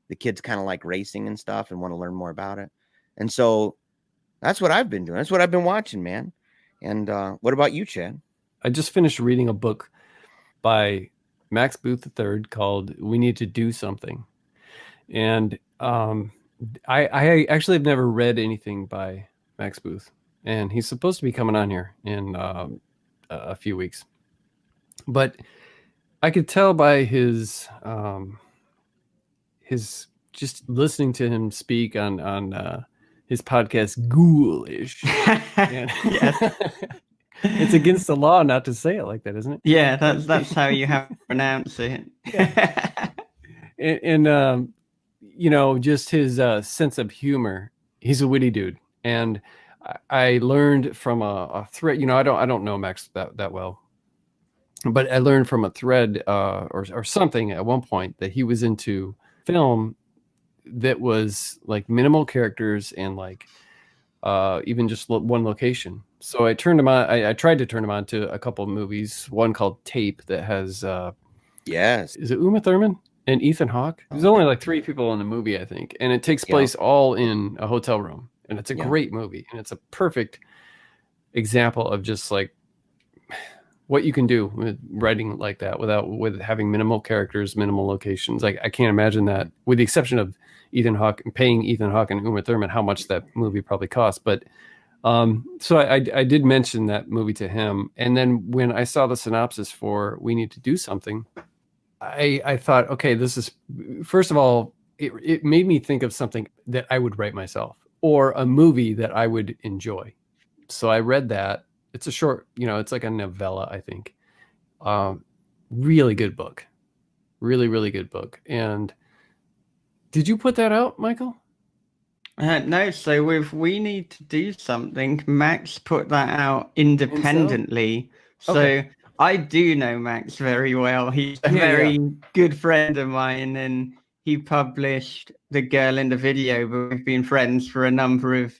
the kids kind of like racing and stuff and want to learn more about it. And so that's what I've been doing. That's what I've been watching, man. And what about you, Chad? I just finished reading a book by Max Booth III called We Need to Do Something. And I actually have never read anything by Max Booth. And he's supposed to be coming on here in a few weeks. But I could tell by his just listening to him speak on his podcast, Ghoulish. It's against the law not to say it like that, isn't it? Yeah, that's how you have to pronounce it. and you know, just his sense of humor. He's a witty dude, and I learned from a thread. You know, I don't know Max that well, but I learned from a thread or something at one point that he was into film that was like minimal characters and like even just one location. So I turned him on. I tried to turn him on to a couple of movies. One called Tape that has yes, is it Uma Thurman and Ethan Hawke? There's only like 3 people in the movie, I think, and it takes place all in a hotel room, and it's a great movie, and it's a perfect example of just like what you can do with writing like that with having minimal characters, minimal locations. Like I can't imagine that, with the exception of Ethan Hawke, paying Ethan Hawke and Uma Thurman, how much that movie probably cost. But so I did mention that movie to him, and then when I saw the synopsis for We Need to Do Something, I thought, okay, this is, first of all, it made me think of something that I would write myself or a movie that I would enjoy. So I read that. It's a short, you know, it's like a novella, I think. Really good book. Really, really good book. And did you put that out, Michael? No, so with We Need to Do Something, Max put that out independently. So I do know Max very well. He's a very good friend of mine, and he published The Girl in the Video, but we've been friends for a number of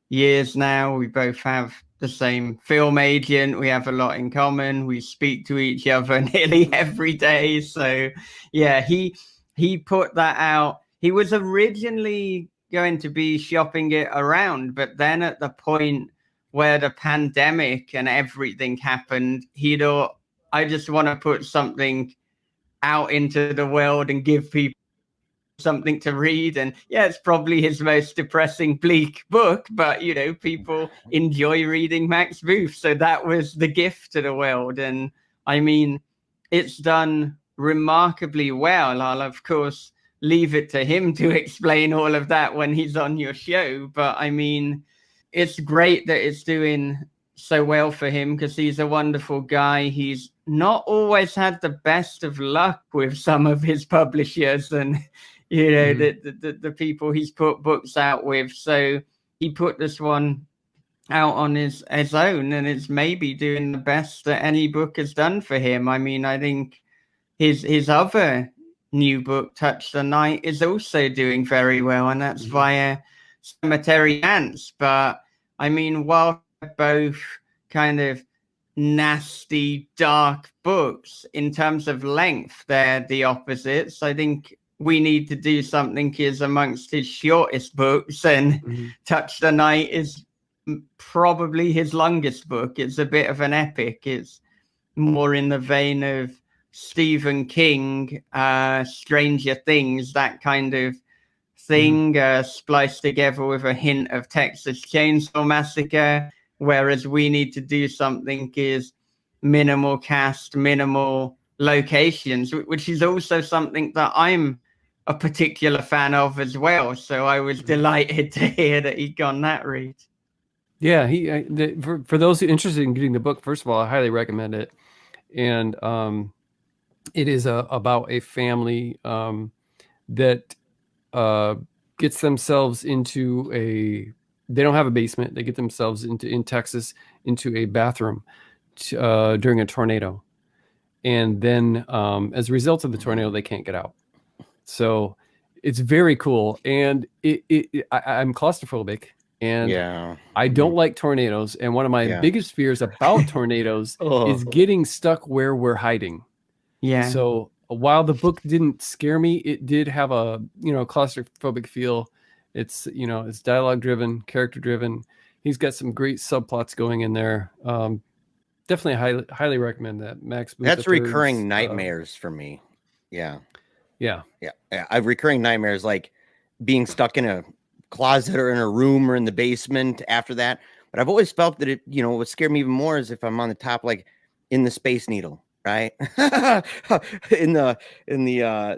years now. We both have the same film agent. We have a lot in common. We speak to each other nearly every day. So yeah, he put that out. He was originally going to be shopping it around, but then at the point where the pandemic and everything happened, he thought, I just want to put something out into the world and give people something to read. And yeah, it's probably his most depressing, bleak book, but you know, people enjoy reading Max Booth, so that was the gift to the world. And I mean, it's done remarkably well. I'll of course leave it to him to explain all of that when he's on your show, but I mean, it's great that it's doing so well for him because he's a wonderful guy. He's not always had the best of luck with some of his publishers and you know, the people he's put books out with. So he put this one out on his own, and it's maybe doing the best that any book has done for him. I mean, I think his other new book, Touch the Night, is also doing very well, and that's via Cemetery Ants. But I mean, while they're both kind of nasty, dark books, in terms of length, they're the opposites. I think We Need to Do Something is amongst his shortest books, and Touch the Night is probably his longest book. It's a bit of an epic. It's more in the vein of Stephen King, Stranger Things, that kind of thing, spliced together with a hint of Texas Chainsaw Massacre, whereas We Need to Do Something is minimal cast, minimal locations, which is also something that I'm a particular fan of as well. So I was delighted to hear that he'd gone that route. Yeah, for those who are interested in getting the book, first of all, I highly recommend it. And it is about a family that gets themselves into they don't have a basement. They get themselves in Texas into a bathroom during a tornado. And then as a result of the tornado, they can't get out. So it's very cool. And I'm claustrophobic. And I don't like tornadoes. And one of my biggest fears about tornadoes is getting stuck where we're hiding. Yeah. So while the book didn't scare me, it did have a, claustrophobic feel. It's, it's dialogue driven, character driven. He's got some great subplots going in there. Definitely highly recommend that. Max Booth That's recurring nightmares for me. Yeah. I've recurring nightmares, like being stuck in a closet or in a room or in the basement after that. But I've always felt that it, what scared me even more is if I'm on the top, like in the Space Needle, right? in the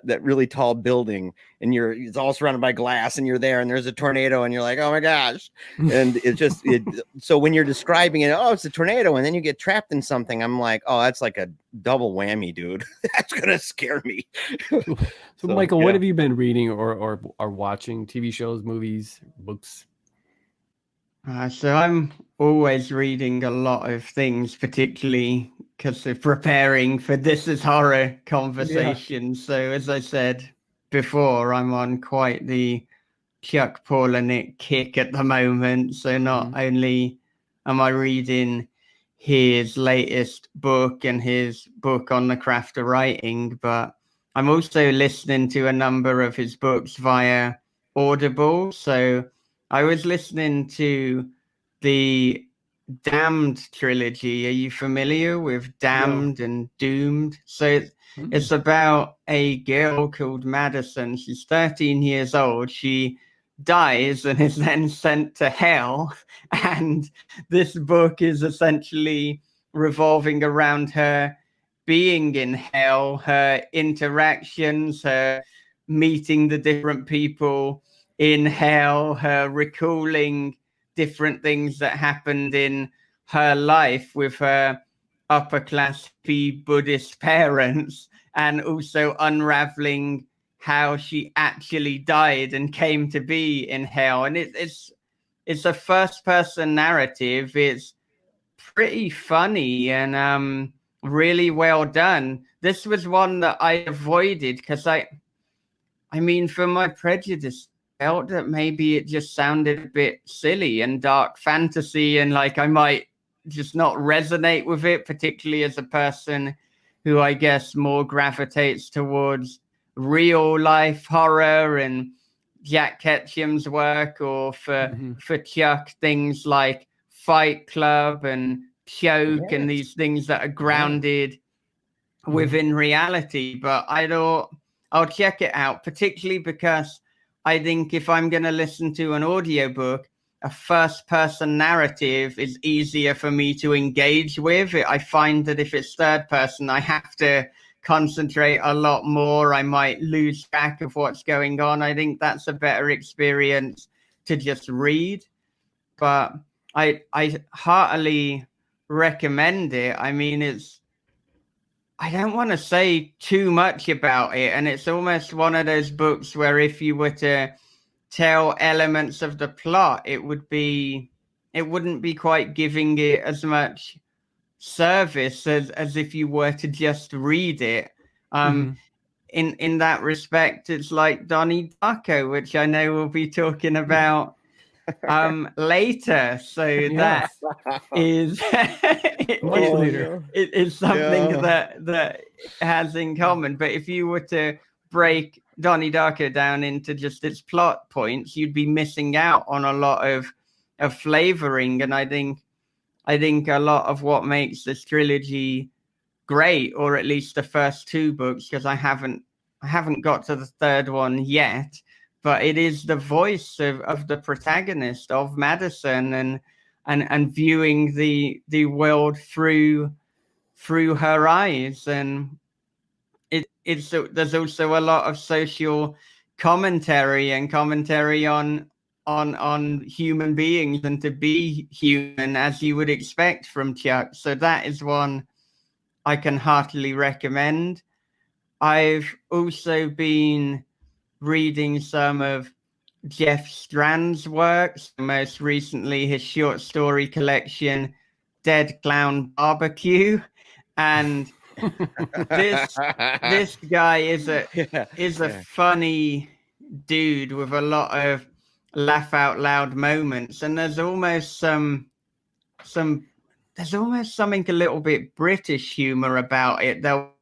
that really tall building, and it's all surrounded by glass, and you're there, and there's a tornado, and you're like, oh my gosh. And it's just so when you're describing it, oh, it's a tornado, and then you get trapped in something, I'm like, oh, that's like a double whammy, dude. That's gonna scare me. So Michael, what have you been reading or watching? TV shows, movies, books? So I'm always reading a lot of things, particularly because of preparing for This Is Horror conversations. So as I said before, I'm on quite the Chuck Palahniuk kick at the moment. So not only am I reading his latest book and his book on the craft of writing, but I'm also listening to a number of his books via Audible. So I was listening to the Damned Trilogy. Are you familiar with Damned and Doomed? So it's about a girl called Madison. She's 13 years old. She dies and is then sent to hell. And this book is essentially revolving around her being in hell, her interactions, her meeting the different people in hell, her recalling different things that happened in her life with her upper class Buddhist parents, and also unraveling how she actually died and came to be in hell. And it's a first person narrative. It's pretty funny and really well done. This was one that I avoided because I mean, for my prejudice, felt that maybe it just sounded a bit silly and dark fantasy, and like I might just not resonate with it, particularly as a person who I guess more gravitates towards real life horror and Jack Ketchum's work, or for Chuck, things like Fight Club and Choke and these things that are grounded within reality. But I thought I'll check it out, particularly because I think if I'm going to listen to an audiobook, a first-person narrative is easier for me to engage with. I find that if it's third-person, I have to concentrate a lot more. I might lose track of what's going on. I think that's a better experience to just read. But I heartily recommend it. I mean, I don't want to say too much about it, and it's almost one of those books where if you were to tell elements of the plot, it wouldn't be quite giving it as much service as if you were to just read it. In that respect, it's like Donnie Darko, which I know we'll be talking about later. So that is it is something that has in common. But if you were to break Donnie Darko down into just its plot points, you'd be missing out on a lot of flavoring. And I think a lot of what makes this trilogy great, or at least the first two books, because I haven't got to the third one yet, but it is the voice of the protagonist, of Madison, and viewing the world through her eyes. And there's also a lot of social commentary and commentary on human beings and to be human as you would expect from Chuck. So that is one I can heartily recommend. I've also been reading some of Jeff Strand's works, most recently his short story collection, Dead Clown Barbecue. And this guy is a funny dude with a lot of laugh out loud moments, and there's almost something a little bit British humor about it. They'll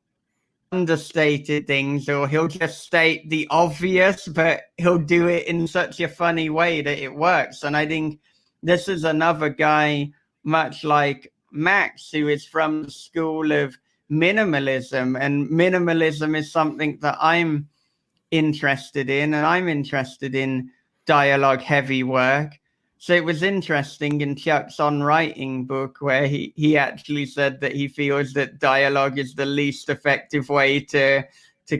understated things, or he'll just state the obvious, but he'll do it in such a funny way that it works. And I think this is another guy, much like Max, who is from the school of minimalism, and minimalism is something that I'm interested in, and I'm interested in dialogue heavy work. So it was interesting in Chuck's On Writing book where he actually said that he feels that dialogue is the least effective way to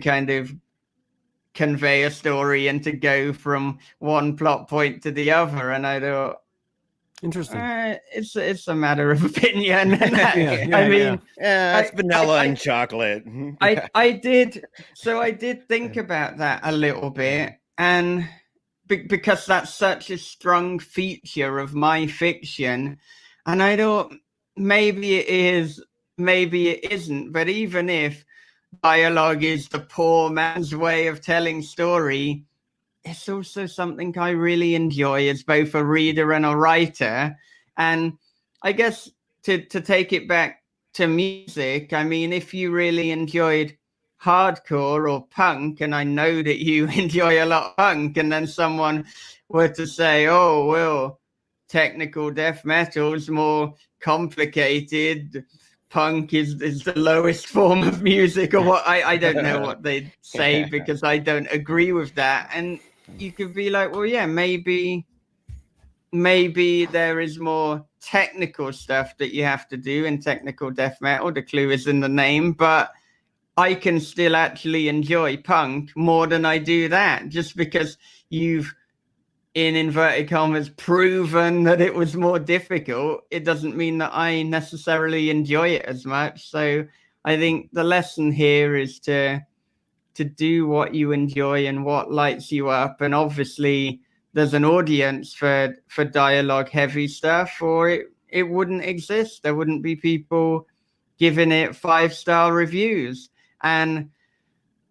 kind of convey a story and to go from one plot point to the other. And I thought, interesting. It's a matter of opinion. I mean, it's vanilla and chocolate. I did think about that a little bit, and because that's such a strong feature of my fiction, and I thought maybe it is, maybe it isn't. But even if dialogue is the poor man's way of telling story, it's also something I really enjoy as both a reader and a writer. And I guess to take it back to music, I mean, if you really enjoyed hardcore or punk, and I know that you enjoy a lot of punk, and then someone were to say, oh, well, technical death metal is more complicated, punk is the lowest form of music, or what, I don't know what they'd say, because I don't agree with that. And you could be like, well, yeah, maybe there is more technical stuff that you have to do in technical death metal. The clue is in the name, but I can still actually enjoy punk more than I do that, just because you've, in inverted commas, proven that it was more difficult. It doesn't mean that I necessarily enjoy it as much. So I think the lesson here is to do what you enjoy and what lights you up. And obviously there's an audience for dialogue heavy stuff, or it wouldn't exist. There wouldn't be people giving it 5-star reviews. And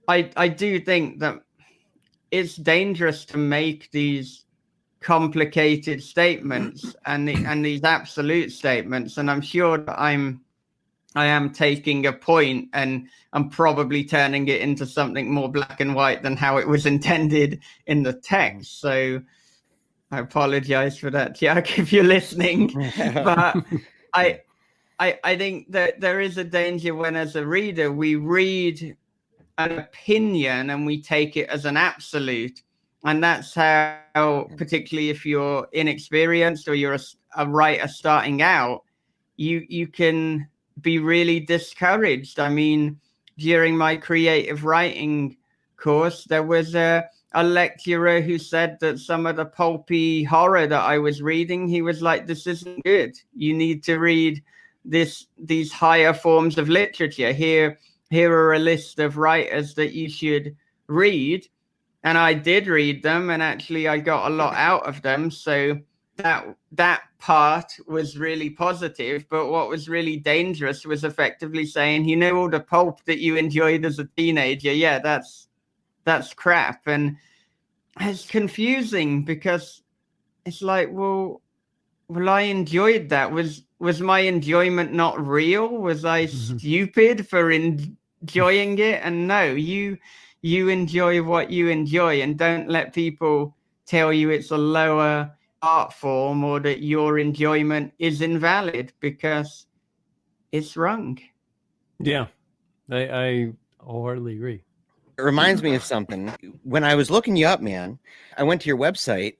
I do think that it's dangerous to make these complicated statements and these absolute statements. And I'm sure that I am taking a point, and I'm probably turning it into something more black and white than how it was intended in the text. So I apologize for that, Jack, if you're listening. But I think that there is a danger when, as a reader, we read an opinion and we take it as an absolute. And that's how, particularly if you're inexperienced or you're a writer starting out, you can be really discouraged. I mean, during my creative writing course, there was a lecturer who said that some of the pulpy horror that I was reading, he was like, this isn't good. You need to read these higher forms of literature. Here are a list of writers that you should read. And I did read them, and actually I got a lot out of them. So that part was really positive. But what was really dangerous was effectively saying, you know, all the pulp that you enjoyed as a teenager, yeah, that's crap. And it's confusing, because it's like, well, I enjoyed that. Was my enjoyment not real? Was I stupid for enjoying it? And no, you enjoy what you enjoy, and don't let people tell you it's a lower art form or that your enjoyment is invalid, because it's wrong. Yeah, I wholeheartedly agree. It reminds me of something. When I was looking you up, man, I went to your website.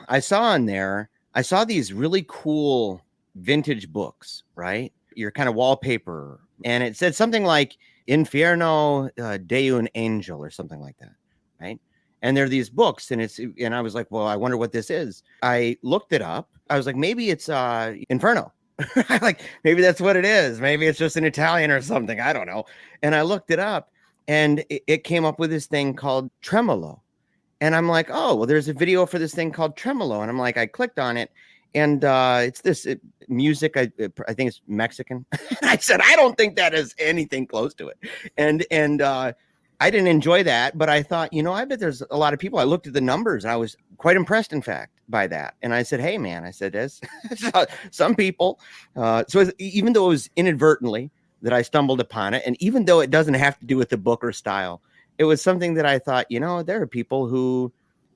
I saw these really cool vintage books, right? Your kind of wallpaper. And it said something like, Infierno de un Angel or something like that, right? And there are these books, and I was like, well, I wonder what this is. I looked it up. I was like, maybe it's Inferno. Like, maybe that's what it is. Maybe it's just in Italian or something. I don't know. And I looked it up, and it came up with this thing called Tremolo. And I'm like, oh, well, there's a video for this thing called Tremolo. And I'm like, I clicked on it, and it's this music. I think it's Mexican. I said, I don't think that is anything close to it. And I didn't enjoy that, but I thought, I bet there's a lot of people. I looked at the numbers, and I was quite impressed, in fact, by that. And I said, hey, man, I said, there's some people. So even though it was inadvertently that I stumbled upon it, and even though it doesn't have to do with the book or style, it was something that I thought, there are people who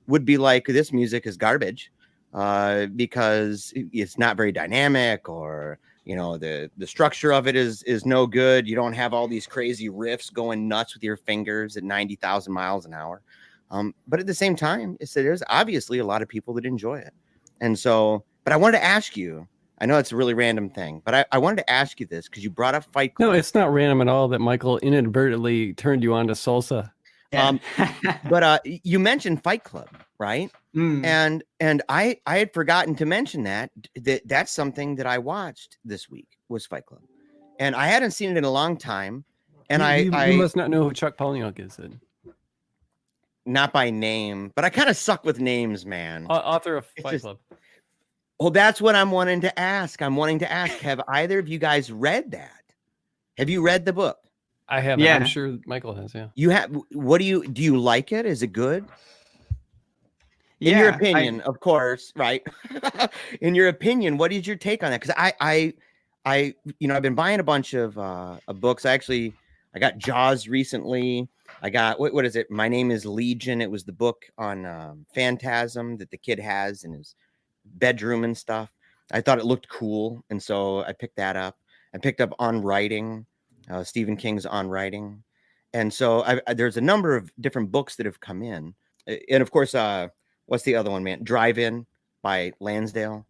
would be like, this music is garbage because it's not very dynamic, or the structure of it is no good. You don't have all these crazy riffs going nuts with your fingers at 90,000 miles an hour. But at the same time, there's obviously a lot of people that enjoy it. And so, but I wanted to ask you, I know it's a really random thing, but I wanted to ask you this because you brought up Fight Club. No, it's not random at all that Michael inadvertently turned you on to salsa. But you mentioned Fight Club, right? And I had forgotten to mention that's something that I watched this week was Fight Club, and I hadn't seen it in a long time. And you must not know who Chuck Palahniuk is then. Not by name, but I kind of suck with names, man. Author of Fight Club. Well, that's what I'm wanting to ask. Have either of you guys read that? Have you read the book? I haven't. Yeah. I'm sure Michael has. Yeah. You have. What do you like it? Is it good? In your opinion, of course, right? In your opinion, what is your take on that? Because I've been buying a bunch of books. I got Jaws recently. I got what is it? My Name is Legion. It was the book on Phantasm that the kid has in his bedroom and stuff. I thought it looked cool, and so I picked that up. I picked up On Writing, Stephen King's On Writing, and so there's a number of different books that have come in, and of course, what's the other one, man? Drive-In by Lansdale.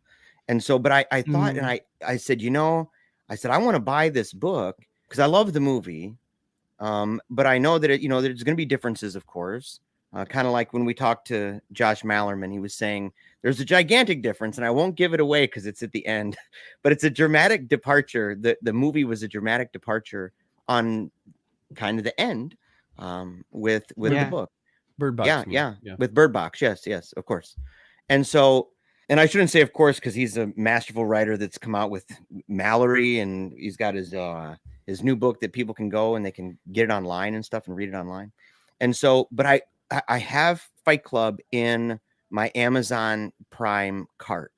And so, but I thought, and I said, I want to buy this book because I love the movie. But I know that there's going to be differences, of course. Kind of like when we talked to Josh Mallerman, he was saying there's a gigantic difference, and I won't give it away because it's at the end, but it's a dramatic departure. The movie was a dramatic departure on kind of the end with the book. Bird Box. Yeah. With Bird Box. Yes, of course. And so, and I shouldn't say, of course, because he's a masterful writer that's come out with Mallory, and he's got his new book that people can go and they can get it online and stuff and read it online. And so, but I have Fight Club in my Amazon Prime cart,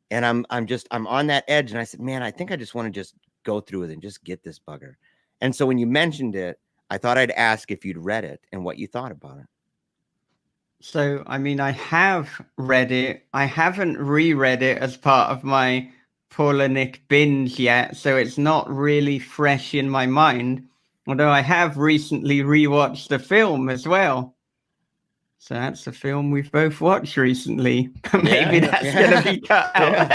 and I'm on that edge, and I said, man, I think I just want to just go through it and just get this bugger. And so when you mentioned it, I thought I'd ask if you'd read it and what you thought about it. So, I mean, I have read it. I haven't reread it as part of my Palahniuk binge yet, so it's not really fresh in my mind. Although I have recently rewatched the film as well. So that's a film we've both watched recently. Maybe that's going to be cut out.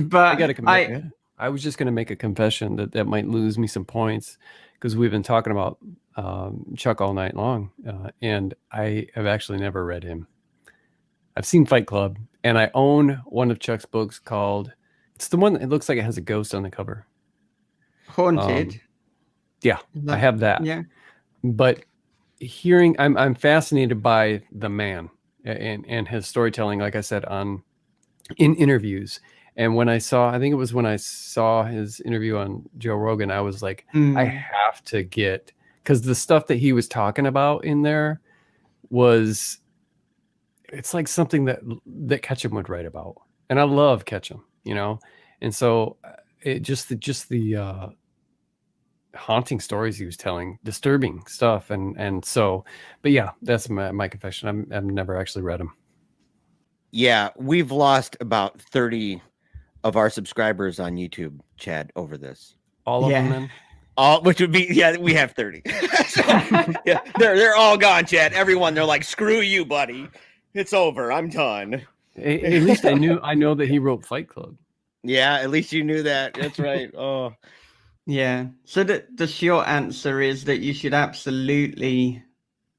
But I got to come back. I was just going to make a confession that might lose me some points because we've been talking about Chuck all night long, and I have actually never read him. I've seen Fight Club, and I own one of Chuck's books called, it's the one that looks like it has a ghost on the cover. Haunted. I have that. Yeah. But I'm fascinated by the man and his storytelling, like I said, in interviews. And when I saw his interview on Joe Rogan, I was like, I have to get, because the stuff that he was talking about in there it's like something that Ketchum would write about. And I love Ketchum, and so it just the haunting stories he was telling, disturbing stuff. And so, but yeah, that's my confession. I've never actually read him. Yeah. We've lost about 30 of our subscribers on YouTube, Chad, over this. All of them then? All, which would be, we have 30. So, they're all gone, Chad. Everyone, they're like, screw you, buddy. It's over. I'm done. At least I know that he wrote Fight Club. Yeah, at least you knew that. That's right. Oh, Yeah. So the short answer is that you should absolutely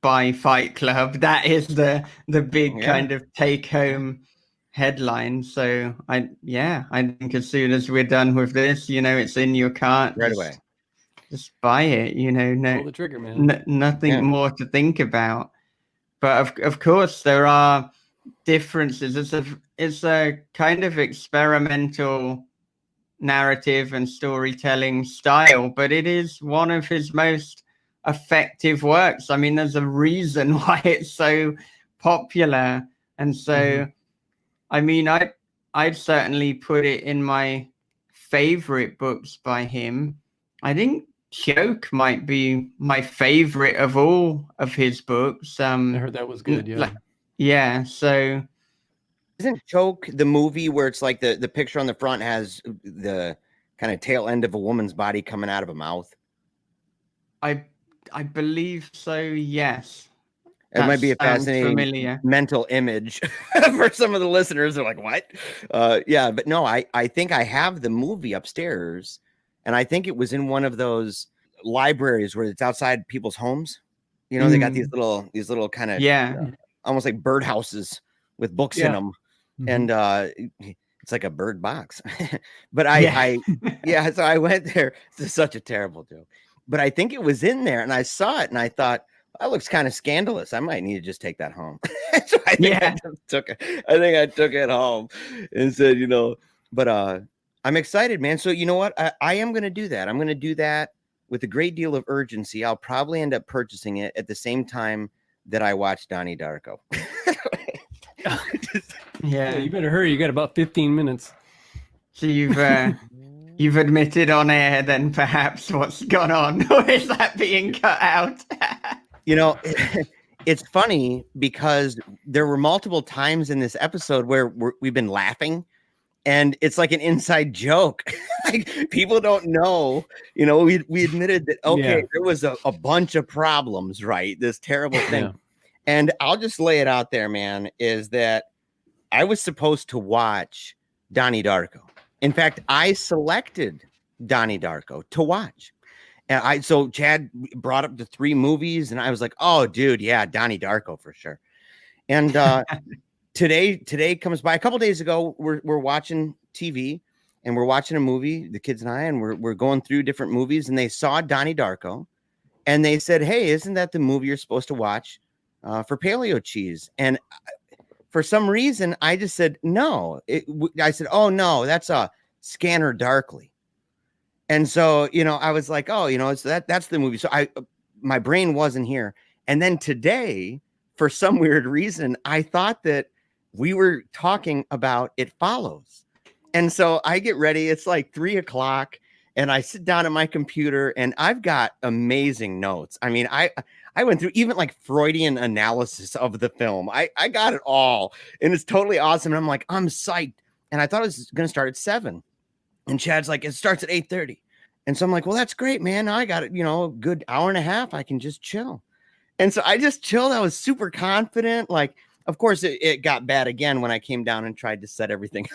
buy Fight Club. That is the big kind of take home headline. So I think as soon as we're done with this, it's in your cart right away. Just buy it. Pull the trigger, man. Nothing more to think about. But of course there are differences. It's a kind of experimental narrative and storytelling style, but it is one of his most effective works. I mean, there's a reason why it's so popular. And so, I mean, I'd certainly put it in my favorite books by him. I think Choke might be my favorite of all of his books. I heard that was good. Yeah. So isn't Choke the movie where it's like the picture on the front has the kind of tail end of a woman's body coming out of a mouth? I believe so. Yes. It might be a fascinating mental image for some of the listeners. They're like, what? Yeah, but no, I think I have the movie upstairs, and I think it was in one of those libraries where it's outside people's homes. They got these little kind of almost like birdhouses with books in them, and it's like a bird box. But so I went there. This is such a terrible joke, but I think it was in there, and I saw it, and I thought, that looks kind of scandalous. I might need to just take that home. So I think I took it home and said, but I'm excited, man. So you know what? I am going to do that. I'm going to do that with a great deal of urgency. I'll probably end up purchasing it at the same time that I watch Donnie Darko. Yeah, you better hurry. You got about 15 minutes. So you've admitted on air then perhaps what's gone on, or is that being cut out? It's funny because there were multiple times in this episode where we've been laughing, and it's like an inside joke. Like, people don't know, we admitted that, there was a bunch of problems, right? This terrible thing. Yeah. And I'll just lay it out there, man, is that I was supposed to watch Donnie Darko. In fact, I selected Donnie Darko to watch. And so Chad brought up the 3 movies, and I was like, oh, dude, yeah, Donnie Darko for sure. And today comes by. A couple days ago, we're watching TV, and we're watching a movie, the kids and I, and we're going through different movies, and they saw Donnie Darko, and they said, hey, isn't that the movie you're supposed to watch for PaleoCheeze? And for some reason, I just said, no. I said, oh, no, that's a Scanner Darkly. And so, I was like, oh, it's that's the movie. So my brain wasn't here. And then today, for some weird reason, I thought that we were talking about It Follows. And so I get ready. It's like 3:00, and I sit down at my computer, and I've got amazing notes. I mean, I went through even like Freudian analysis of the film. I got it all, and it's totally awesome. And I'm like, I'm psyched. And I thought it was going to start at 7. And Chad's like, it starts at 8:30. And so I'm like, well, that's great, man. I got it, a good hour and a half. I can just chill. And so I just chilled. I was super confident. Like, of course, it got bad again when I came down and tried to set everything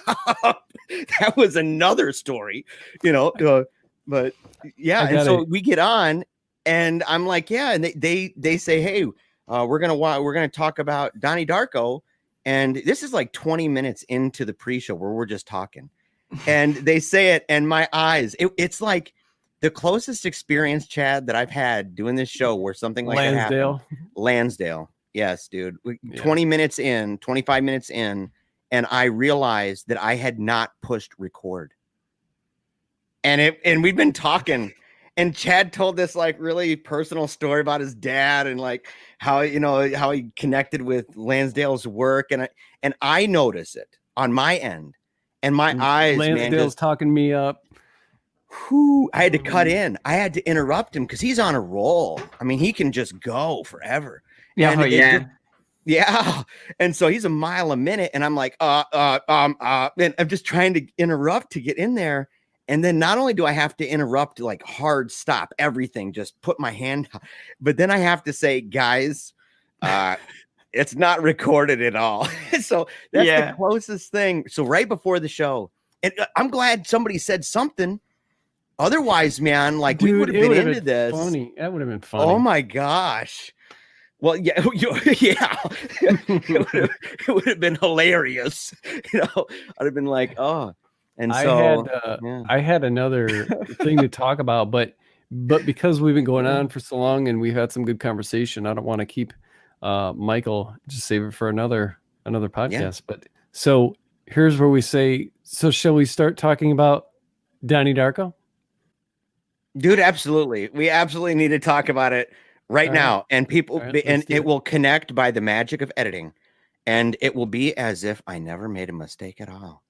up. That was another story, but yeah. And so we get on, and I'm like, yeah. And they say, hey, we're going to talk about Donnie Darko. And this is like 20 minutes into the pre-show where we're just talking. And they say it, and my eyes, it's like the closest experience, Chad, that I've had doing this show where something like that happened. Lansdale. Yes, dude. 20 minutes in, 25 minutes in, and I realized that I had not pushed record. And we'd been talking, and Chad told this like really personal story about his dad and like how he connected with Lansdale's work, and I notice it on my end. And my eyes, Lansdale's talking me up. I had to cut in. I had to interrupt him because he's on a roll. I mean, he can just go forever. Yeah. Yeah. And so he's a mile a minute. And I'm like, and I'm just trying to interrupt to get in there. And then not only do I have to interrupt, like hard stop everything, just put my hand out, but then I have to say, guys, it's not recorded at all. So that's the closest thing. So right before the show, and I'm glad somebody said something, Otherwise, man, like we would have been into this. Funny. That would have been funny. Oh my gosh. Well, yeah, yeah. It would have been hilarious. You know, I'd have been like, oh. And so I had another thing to talk about, but because we've been going on for so long and we've had some good conversation, I don't want to keep Michael, just save it for another podcast. Yeah. But so here's where we say, so shall we start talking about Donnie Darko? Dude, absolutely. We absolutely need to talk about it right now. And people, and it will connect by the magic of editing. And it will be as if I never made a mistake at all.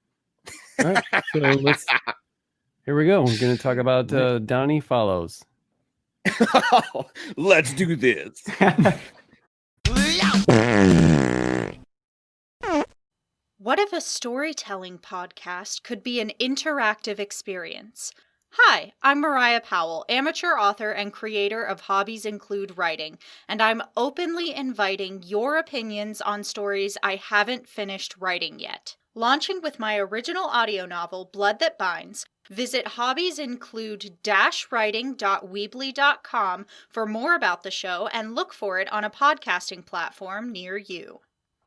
All right. So here we go. We're going to talk about Donnie Follows. Let's do this. What if a storytelling podcast could be an interactive experience? Hi, I'm Mariah Powell, amateur author and creator of Hobbies Include Writing, and I'm openly inviting your opinions on stories I haven't finished writing yet. Launching with my original audio novel, Blood That Binds, visit hobbiesinclude-writing.weebly.com for more about the show and look for it on a podcasting platform near you.